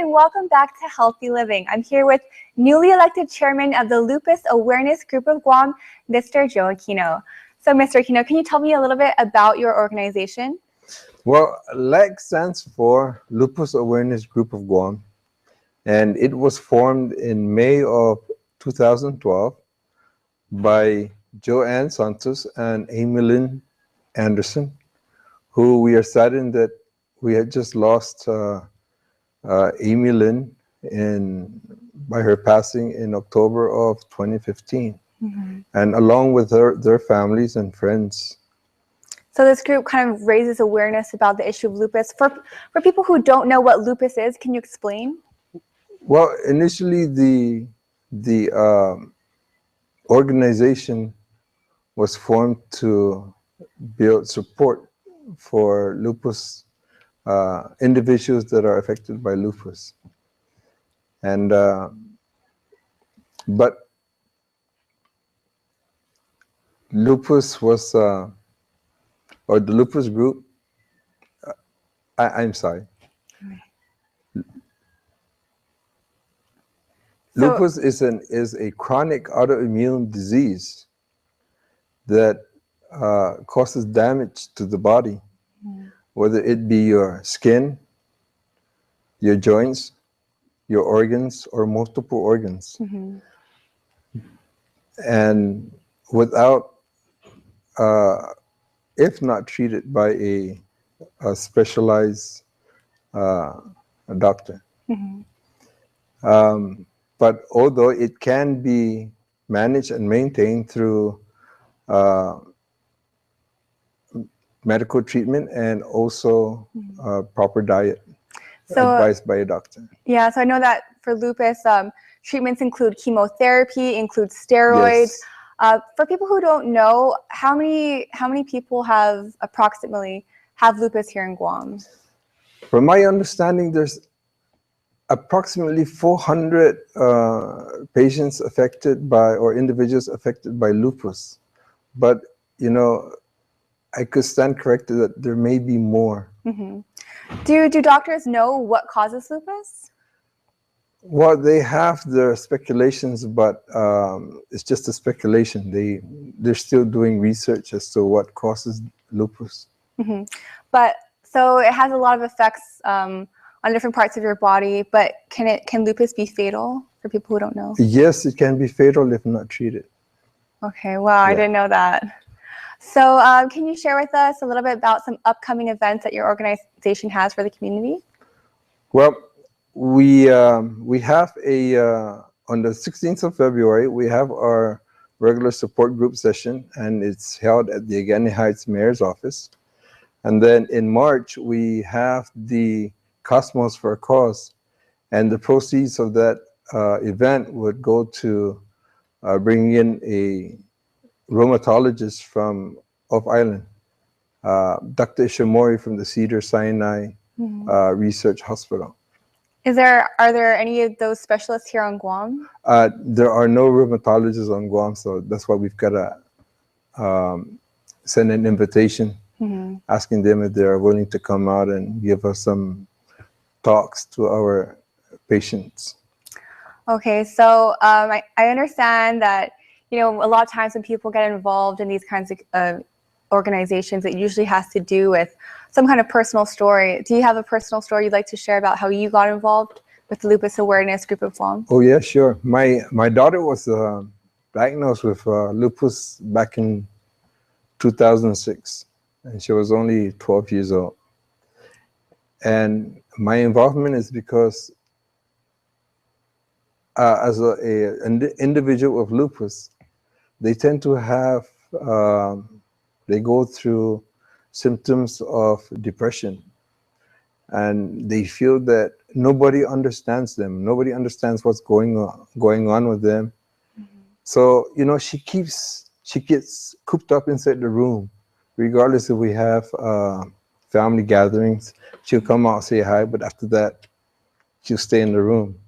S21: welcome back to Healthy Living. I'm here with newly elected chairman of the Lupus Awareness Group of Guam, Mr. Joe Aquino. So, Mr. Aquino, can you tell me a little bit about your organization?
S15: Well, LAG stands for Lupus Awareness Group of Guam, and it was formed in May of 2012 by Joanne Santos and Amy Lynn Anderson, who we are saddened that we had just lost Amy Lynn by her passing in October of 2015, and along with their families and friends.
S21: So this group kind of raises awareness about the issue of lupus. For people who don't know what lupus is, can you explain?
S15: Well, initially the organization was formed to build support for lupus individuals that are affected by lupus, and but lupus was or the lupus group. I'm sorry. Lupus is a chronic autoimmune disease that causes damage to the body. Whether it be your skin, your joints, your organs, or multiple organs. And without, if not treated by a specialized doctor. But although it can be managed and maintained through medical treatment and also proper diet advised by a doctor.
S21: Yeah, so I know that for lupus, treatments include chemotherapy, include steroids. Yes. For people who don't know, how many people approximately have lupus here in Guam?
S15: From my understanding, there's approximately 400 patients affected by, or individuals affected by lupus. But, you know, I could stand corrected that there may be more.
S21: Do doctors know what causes lupus?
S15: Well, they have their speculations, but it's just a speculation. They're still doing research as to what causes lupus.
S21: But so it has a lot of effects on different parts of your body. But can lupus be fatal for people who don't know?
S15: Yes, it can be fatal if not treated.
S21: Okay, wow, I didn't know that. So can you share with us a little bit about some upcoming events that your organization has for the community?
S15: Well, we have on the 16th of February, we have our regular support group session, and it's held at the Agani Heights Mayor's office. And then in March, we have the Cosmos for a Cause, and the proceeds of that event would go to bringing in a rheumatologist of Island, Dr. Ishimori from the Cedars-Sinai Research Hospital.
S21: Are there any of those specialists here on Guam?
S15: There are no rheumatologists on Guam, so that's why we've got to send an invitation asking them if they're willing to come out and give us some talks to our patients.
S21: Okay, so I understand that, a lot of times when people get involved in these kinds of organizations, it usually has to do with some kind of personal story. Do you have a personal story you'd like to share about how you got involved with the Lupus Awareness Group of Guam?
S15: Oh yeah, sure. My daughter was diagnosed with lupus back in 2006, and she was only 12 years old. And my involvement is because as an individual with lupus, they tend to have, they go through symptoms of depression, and they feel that nobody understands them. Nobody understands what's going on with them. So, she gets cooped up inside the room, regardless if we have family gatherings. She'll come out, say hi, but after that, she'll stay in the room.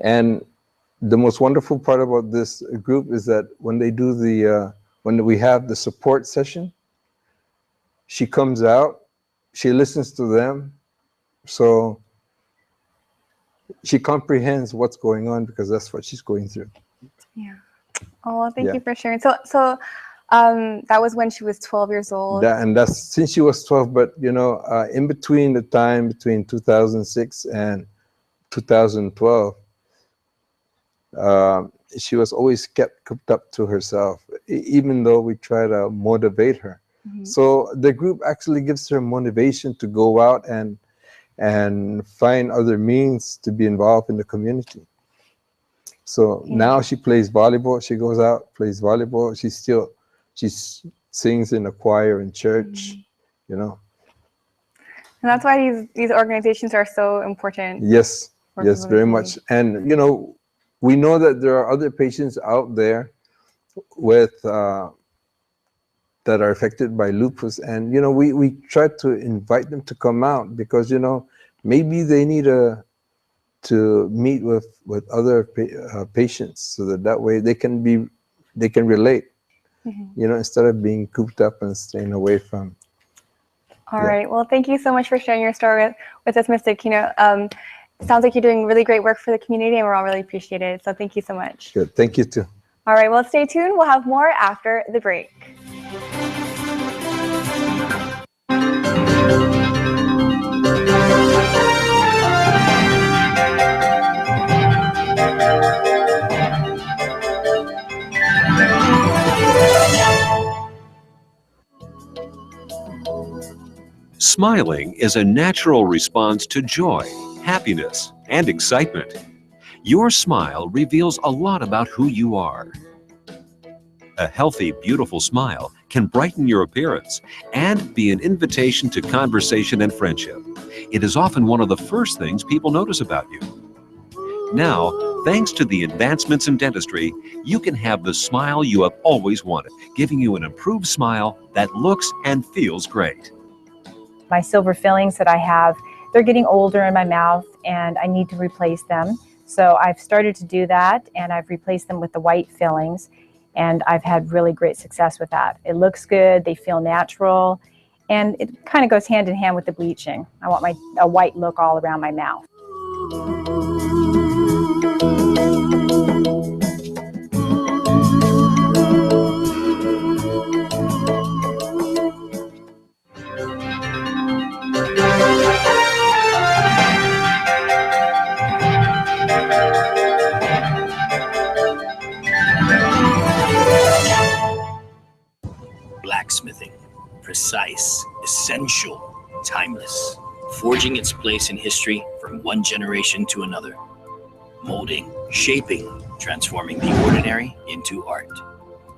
S15: And the most wonderful part about this group is that when they do when we have the support session, she comes out, she listens to them, so she comprehends what's going on because that's what she's going through.
S21: Yeah. Oh, thank you for sharing. So that was when she was 12 years old.
S15: And that's since she was 12, but in between the time between 2006 and 2012, she was always kept cooped up to herself, even though we try to motivate her. So the group actually gives her motivation to go out and find other means to be involved in the community. So now she plays volleyball. She goes out, plays volleyball. She sings in a choir in church,
S21: And that's why these organizations are so important.
S15: Yes, very much. And we know that there are other patients out there with that are affected by lupus, and we try to invite them to come out because maybe they need to meet with other patients so that way they can relate, instead of being cooped up and staying away from.
S21: All right. Well, thank you so much for sharing your story with us, Ms. Aquino. It sounds like you're doing really great work for the community, and we're all really appreciative. So thank you so much.
S15: Good. Thank you too.
S21: All right. Well, stay tuned. We'll have more after the break.
S8: Smiling is a natural response to joy, happiness, and excitement. Your smile reveals a lot about who you are. A healthy, beautiful smile can brighten your appearance and be an invitation to conversation and friendship. It is often one of the first things people notice about you. Now, thanks to the advancements in dentistry, you can have the smile you have always wanted, giving you an improved smile that looks and feels great.
S2: My silver fillings that I have, they're getting older in my mouth and I need to replace them. So I've started to do that, and I've replaced them with the white fillings, and I've had really great success with that. It looks good, they feel natural, and it kind of goes hand in hand with the bleaching. I want a white look all around my mouth.
S13: forging its place in history from one generation to another, molding, shaping, transforming the ordinary into art.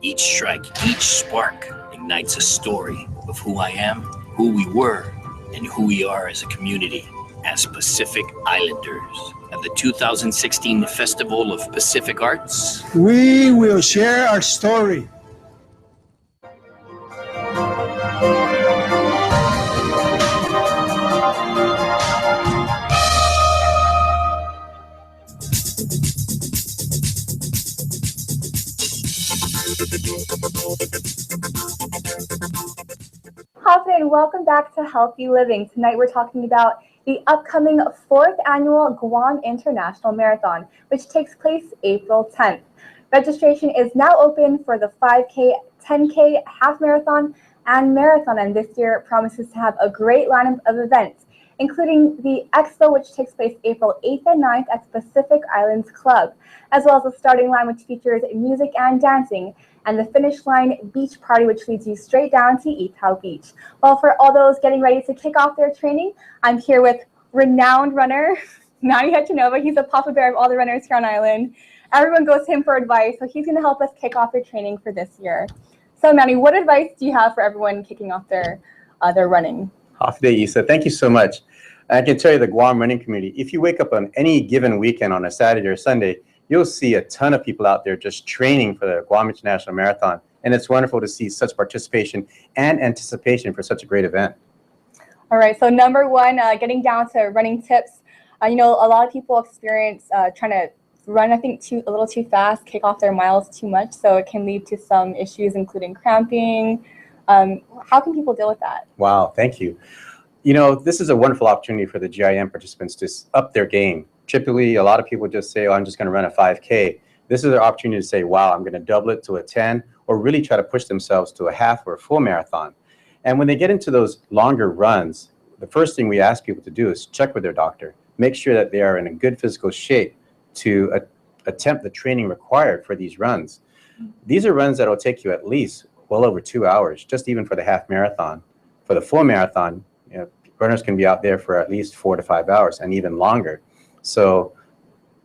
S13: Each strike, each spark ignites a story of who I am, who we were, and who we are as a community, as Pacific Islanders. At the 2016 Festival of Pacific Arts,
S16: we will share our story.
S21: Hi, and welcome back to Healthy Living. Tonight we're talking about the upcoming 4th annual Guam International Marathon, which takes place April 10th. Registration is now open for the 5K, 10K, half marathon, and marathon, and this year promises to have a great lineup of events, including the Expo, which takes place April 8th and 9th at Pacific Islands Club, as well as a starting line which features music and dancing, and the finish line beach party, which leads you straight down to Itau Beach. Well, for all those getting ready to kick off their training, I'm here with renowned runner, Manny Hechanova. He's a papa bear of all the runners here on island. Everyone goes to him for advice, so he's gonna help us kick off their training for this year. So Manny, what advice do you have for everyone kicking off their running?
S17: Happy day, Issa. Thank you so much. I can tell you, the Guam running community, if you wake up on any given weekend on a Saturday or Sunday, you'll see a ton of people out there just training for the Guam International Marathon. And it's wonderful to see such participation and anticipation for such a great event.
S21: All right, so number one, getting down to running tips. You know, a lot of people experience trying to run, I think, a little too fast, kick off their miles too much. So it can lead to some issues, including cramping. How can people deal with that?
S17: Wow, thank you. You know, this is a wonderful opportunity for the GIM participants to up their game. Typically, a lot of people just say, oh, I'm just going to run a 5K. This is their opportunity to say, wow, I'm going to double it to a 10, or really try to push themselves to a half or a full marathon. And when they get into those longer runs, the first thing we ask people to do is check with their doctor. Make sure that they are in a good physical shape to attempt the training required for these runs. These are runs that will take you at least well over 2 hours, just even for the half marathon. For the full marathon, you know, runners can be out there for at least 4 to 5 hours and even longer. So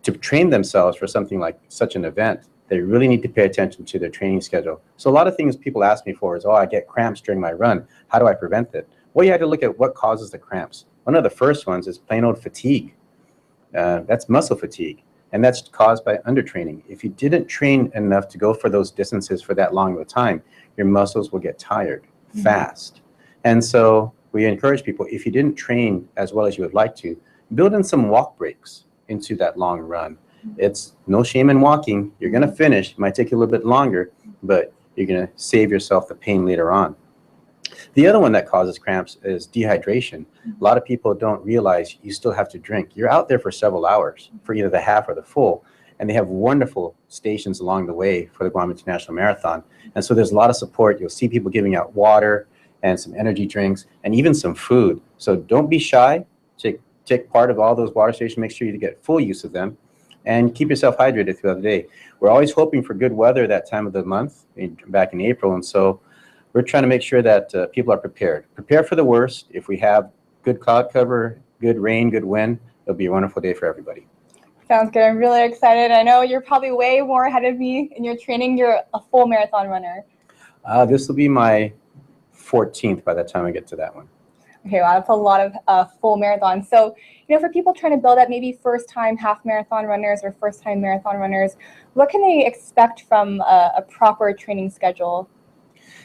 S17: to train themselves for something like such an event, they really need to pay attention to their training schedule. So a lot of things people ask me for is, oh, I get cramps during my run. How do I prevent it? Well, you have to look at what causes the cramps. One of the first ones is plain old fatigue. That's muscle fatigue, and that's caused by undertraining. If you didn't train enough to go for those distances for that long of a time, your muscles will get tired fast. And so we encourage people, if you didn't train as well as you would like to, build in some walk breaks into that long run. It's no shame in walking. You're going to finish. It might take you a little bit longer, but you're going to save yourself the pain later on. The other one that causes cramps is dehydration. A lot of people don't realize you still have to drink. You're out there for several hours for either the half or the full, and they have wonderful stations along the way for the Guam International Marathon. And so there's a lot of support. You'll see people giving out water and some energy drinks and even some food. So don't be shy. Take part of all those water stations. Make sure you get full use of them, and keep yourself hydrated throughout the day. We're always hoping for good weather that time of the month, back in April, and so we're trying to make sure that people are prepared. Prepare for the worst. If we have good cloud cover, good rain, good wind, it'll be a wonderful day for everybody.
S21: Sounds good. I'm really excited. I know you're probably way more ahead of me in your training. You're a full marathon runner.
S17: This will be my 14th by the time I get to that one.
S21: Okay, wow, that's a lot of full marathons. So, you know, for people trying to build up, maybe first-time half marathon runners or first-time marathon runners, what can they expect from a proper training schedule?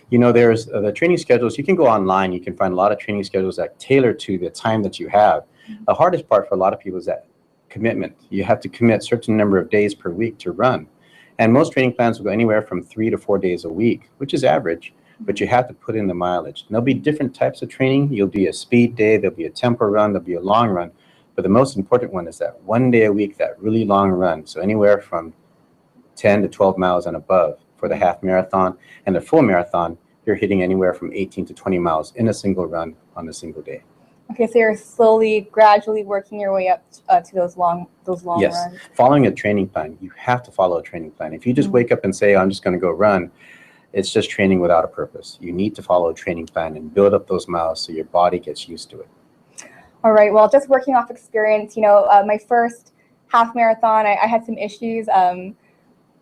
S17: You know, there's the training schedules. You can go online. You can find a lot of training schedules that tailor to the time that you have. The hardest part for a lot of people is that commitment. You have to commit a certain number of days per week to run. And most training plans will go anywhere from 3 to 4 days a week, which is average. But you have to put in the mileage. And there'll be different types of training. You'll be a speed day, there'll be a tempo run, there'll be a long run. But the most important one is that 1 day a week, that really long run. So anywhere from 10 to 12 miles and above for the half marathon. And the full marathon, you're hitting anywhere from 18 to 20 miles in a single run on a single day.
S21: Okay, so you're slowly, gradually working your way up to those long
S17: Yes,
S21: runs.
S17: Following a training plan. You have to follow a training plan. If you just wake up and say, I'm just going to go run, it's just training without a purpose. You need to follow a training plan and build up those miles so your body gets used to it.
S21: All right. Well, just working off experience, my first half marathon, I had some issues,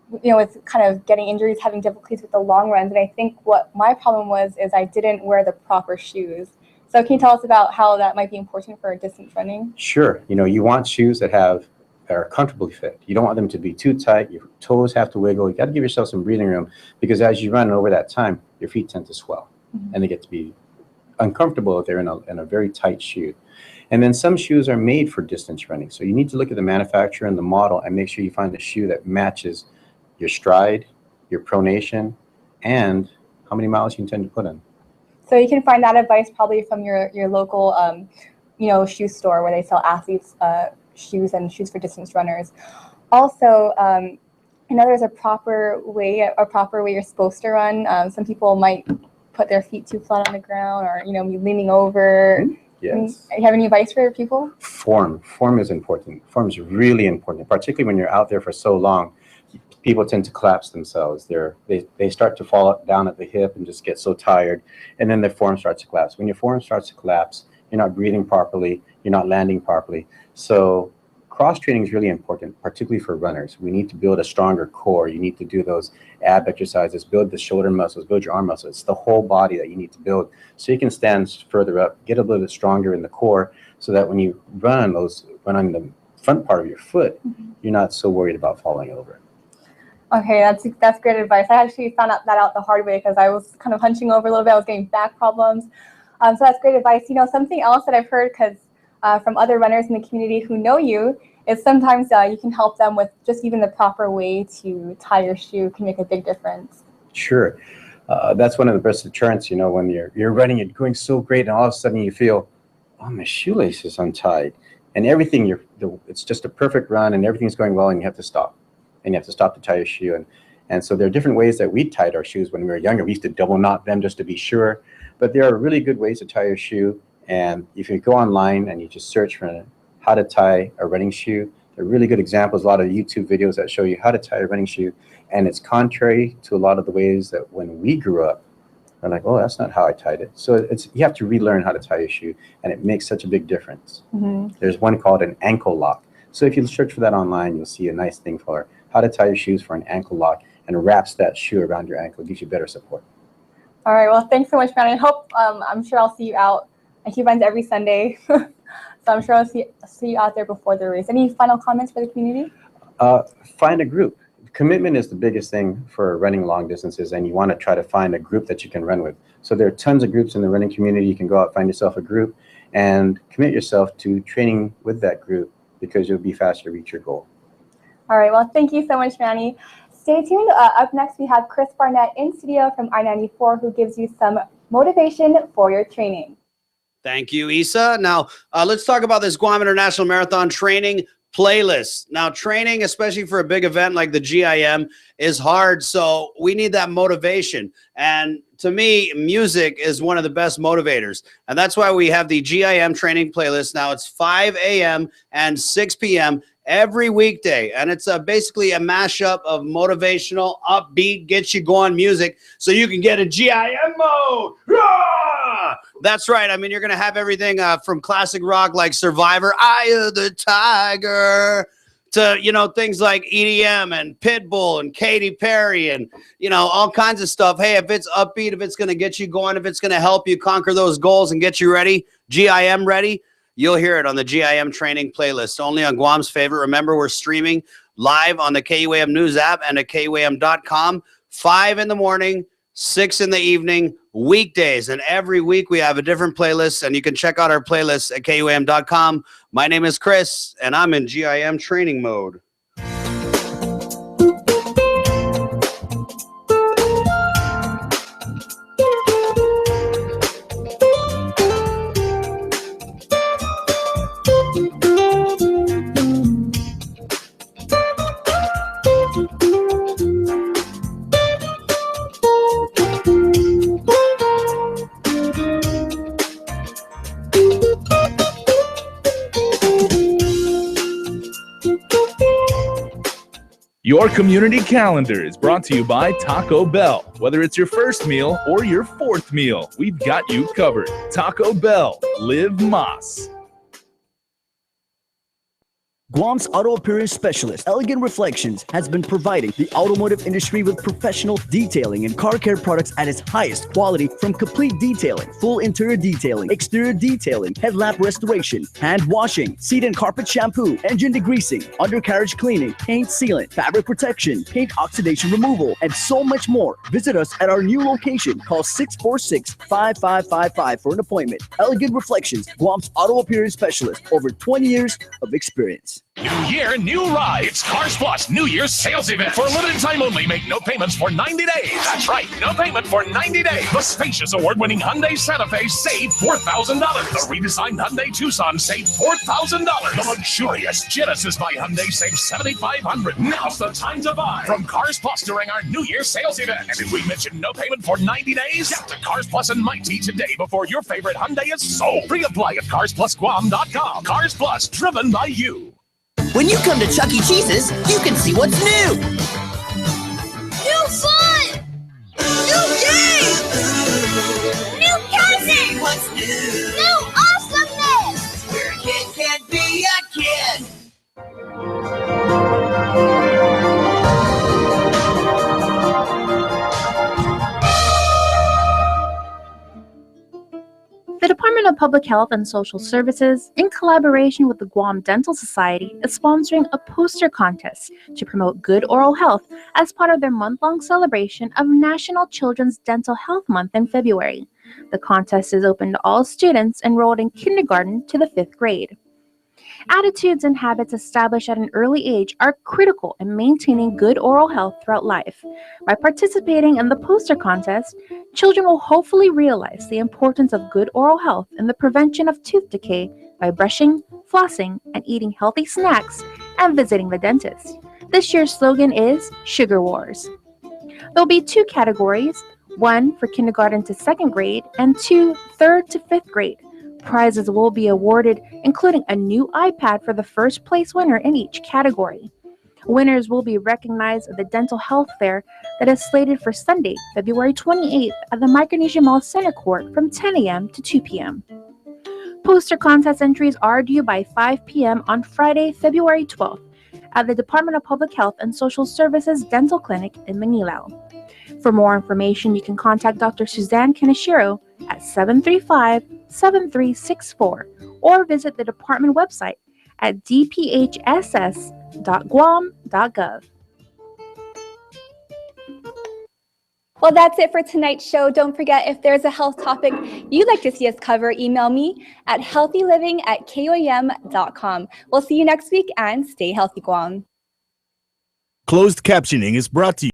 S21: with kind of getting injuries, having difficulties with the long runs. And I think what my problem was is I didn't wear the proper shoes. So can you tell us about how that might be important for distance running?
S17: Sure. You want shoes that are comfortably fit. You don't want them to be too tight. Your toes have to wiggle. You got to give yourself some breathing room, because as you run over that time, your feet tend to swell, and they get to be uncomfortable if they're in a very tight shoe. And then some shoes are made for distance running. So you need to look at the manufacturer and the model and make sure you find a shoe that matches your stride, your pronation, and how many miles you intend to put in.
S21: So you can find that advice probably from your local, shoe store where they sell athletes' shoes and shoes for distance runners. Also, I know there's a proper way you're supposed to run. Some people might put their feet too flat on the ground, or be leaning over.
S17: Yes.
S21: You have any advice for people?
S17: Form is important. Form is really important, particularly when you're out there for so long. People tend to collapse themselves. They start to fall down at the hip and just get so tired, and then their form starts to collapse. When your form starts to collapse, you're not breathing properly, you're not landing properly. So cross training is really important, particularly for runners. We need to build a stronger core. You need to do those ab exercises, build the shoulder muscles, build your arm muscles. It's the whole body that you need to build so you can stand further up, get a little bit stronger in the core, so that when you run on the front part of your foot, you're not so worried about falling over.
S21: Okay, that's great advice. I actually found that out the hard way because I was kind of hunching over a little bit. I was getting back problems. So that's great advice. Something else that I've heard from other runners in the community who know you is sometimes you can help them with just even the proper way to tie your shoe can make a big difference.
S17: Sure. That's one of the best deterrents, when you're running, you're going so great, and all of a sudden you feel, oh, my shoelace is untied. And everything, it's just a perfect run, and everything's going well, and you have to stop. And you have to stop to tie your shoe. And so there are different ways that we tied our shoes when we were younger. We used to double knot them just to be sure. But there are really good ways to tie your shoe. And if you go online and you just search for how to tie a running shoe, there are really good examples, a lot of YouTube videos that show you how to tie a running shoe. And it's contrary to a lot of the ways that when we grew up, we're like, oh, that's not how I tied it. So you have to relearn how to tie your shoe, and it makes such a big difference. There's one called an ankle lock. So if you search for that online, you'll see a nice thing for how to tie your shoes for an ankle lock, and wraps that shoe around your ankle, gives you better support.
S21: All right. Well, thanks so much, man. I hope I'm sure I'll see you out. He runs every Sunday, so I'm sure I'll see you out there before the race. Any final comments for the community?
S17: Find a group. Commitment is the biggest thing for running long distances, and you want to try to find a group that you can run with. So there are tons of groups in the running community. You can go out, find yourself a group, and commit yourself to training with that group, because you'll be faster to reach your goal.
S21: All right. Well, thank you so much, Manny. Stay tuned. Up next, we have Chris Barnett in studio from I-94, who gives you some motivation for your training.
S19: Thank you, Isa. Now, let's talk about this Guam International Marathon training playlist. Now, training, especially for a big event like the GIM, is hard, so we need that motivation. And to me, music is one of the best motivators. And that's why we have the GIM training playlist. Now, it's 5 a.m. and 6 p.m. every weekday, and it's basically a mashup of motivational, upbeat, get you going music so you can get in GIM mode. Rah! That's right. I mean, you're going to have everything from classic rock like Survivor, Eye of the Tiger, to, things like EDM and Pitbull and Katy Perry and, all kinds of stuff. Hey, if it's upbeat, if it's going to get you going, if it's going to help you conquer those goals and get you ready, GIM ready, you'll hear it on the GIM training playlist, only on Guam's favorite. Remember, we're streaming live on the KUAM News app and at KUAM.com, 5 in the morning, 6 in the evening, weekdays. And every week we have a different playlist, and you can check out our playlist at KUAM.com. My name is Chris, and I'm in GIM training mode.
S20: Your community calendar is brought to you by Taco Bell. Whether it's your first meal or your fourth meal, we've got you covered. Taco Bell, live Más.
S4: Guam's auto appearance specialist, Elegant Reflections, has been providing the automotive industry with professional detailing and car care products at its highest quality, from complete detailing, full interior detailing, exterior detailing, headlamp restoration, hand washing, seat and carpet shampoo, engine degreasing, undercarriage cleaning, paint sealant, fabric protection, paint oxidation removal, and so much more. Visit us at our new location. Call 646-5555 for an appointment. Elegant Reflections, Guam's auto appearance specialist, over 20 years of experience.
S22: New year, new rides. Cars Plus New Year's sales event. For a limited time only, make no payments for 90 days. That's right, no payment for 90 days. The spacious award-winning Hyundai Santa Fe saved $4,000. The redesigned Hyundai Tucson saved $4,000. The luxurious Genesis by Hyundai saved $7,500. Now's the time to buy from Cars Plus during our New Year's sales event. And if we mention no payment for 90 days, get to Cars Plus and Mighty today before your favorite Hyundai is sold. Pre-apply at CarsPlusGuam.com. Cars Plus, driven by you.
S23: When you come to Chuck E. Cheese's, you can see what's new.
S14: New fun! New games! New cousins! What's new? New awesomeness! Where a kid can't be a kid!
S3: The Department of Public Health and Social Services, in collaboration with the Guam Dental Society, is sponsoring a poster contest to promote good oral health as part of their month-long celebration of National Children's Dental Health Month in February. The contest is open to all students enrolled in kindergarten to the 5th grade. Attitudes and habits established at an early age are critical in maintaining good oral health throughout life. By participating in the poster contest, children will hopefully realize the importance of good oral health in the prevention of tooth decay by brushing, flossing, and eating healthy snacks and visiting the dentist. This year's slogan is Sugar Wars. There'll be 2 categories, one for kindergarten to 2nd grade and 2 3rd to 5th grade. Prizes will be awarded, including a new iPad for the first place winner in each category. Winners will be recognized at the Dental Health Fair that is slated for Sunday, February 28th at the Micronesia Mall Center Court from 10 a.m. to 2 p.m. Poster contest entries are due by 5 p.m. on Friday, February 12th at the Department of Public Health and Social Services Dental Clinic in Manila. For more information, you can contact Dr. Suzanne Kaneshiro at 735-7364 or visit the department website at dphss.guam.gov.
S21: Well, that's it for tonight's show. Don't forget, if there's a health topic you'd like to see us cover, email me at healthyliving@kuam.com. We'll see you next week, and stay healthy, Guam.
S18: Closed captioning is brought to you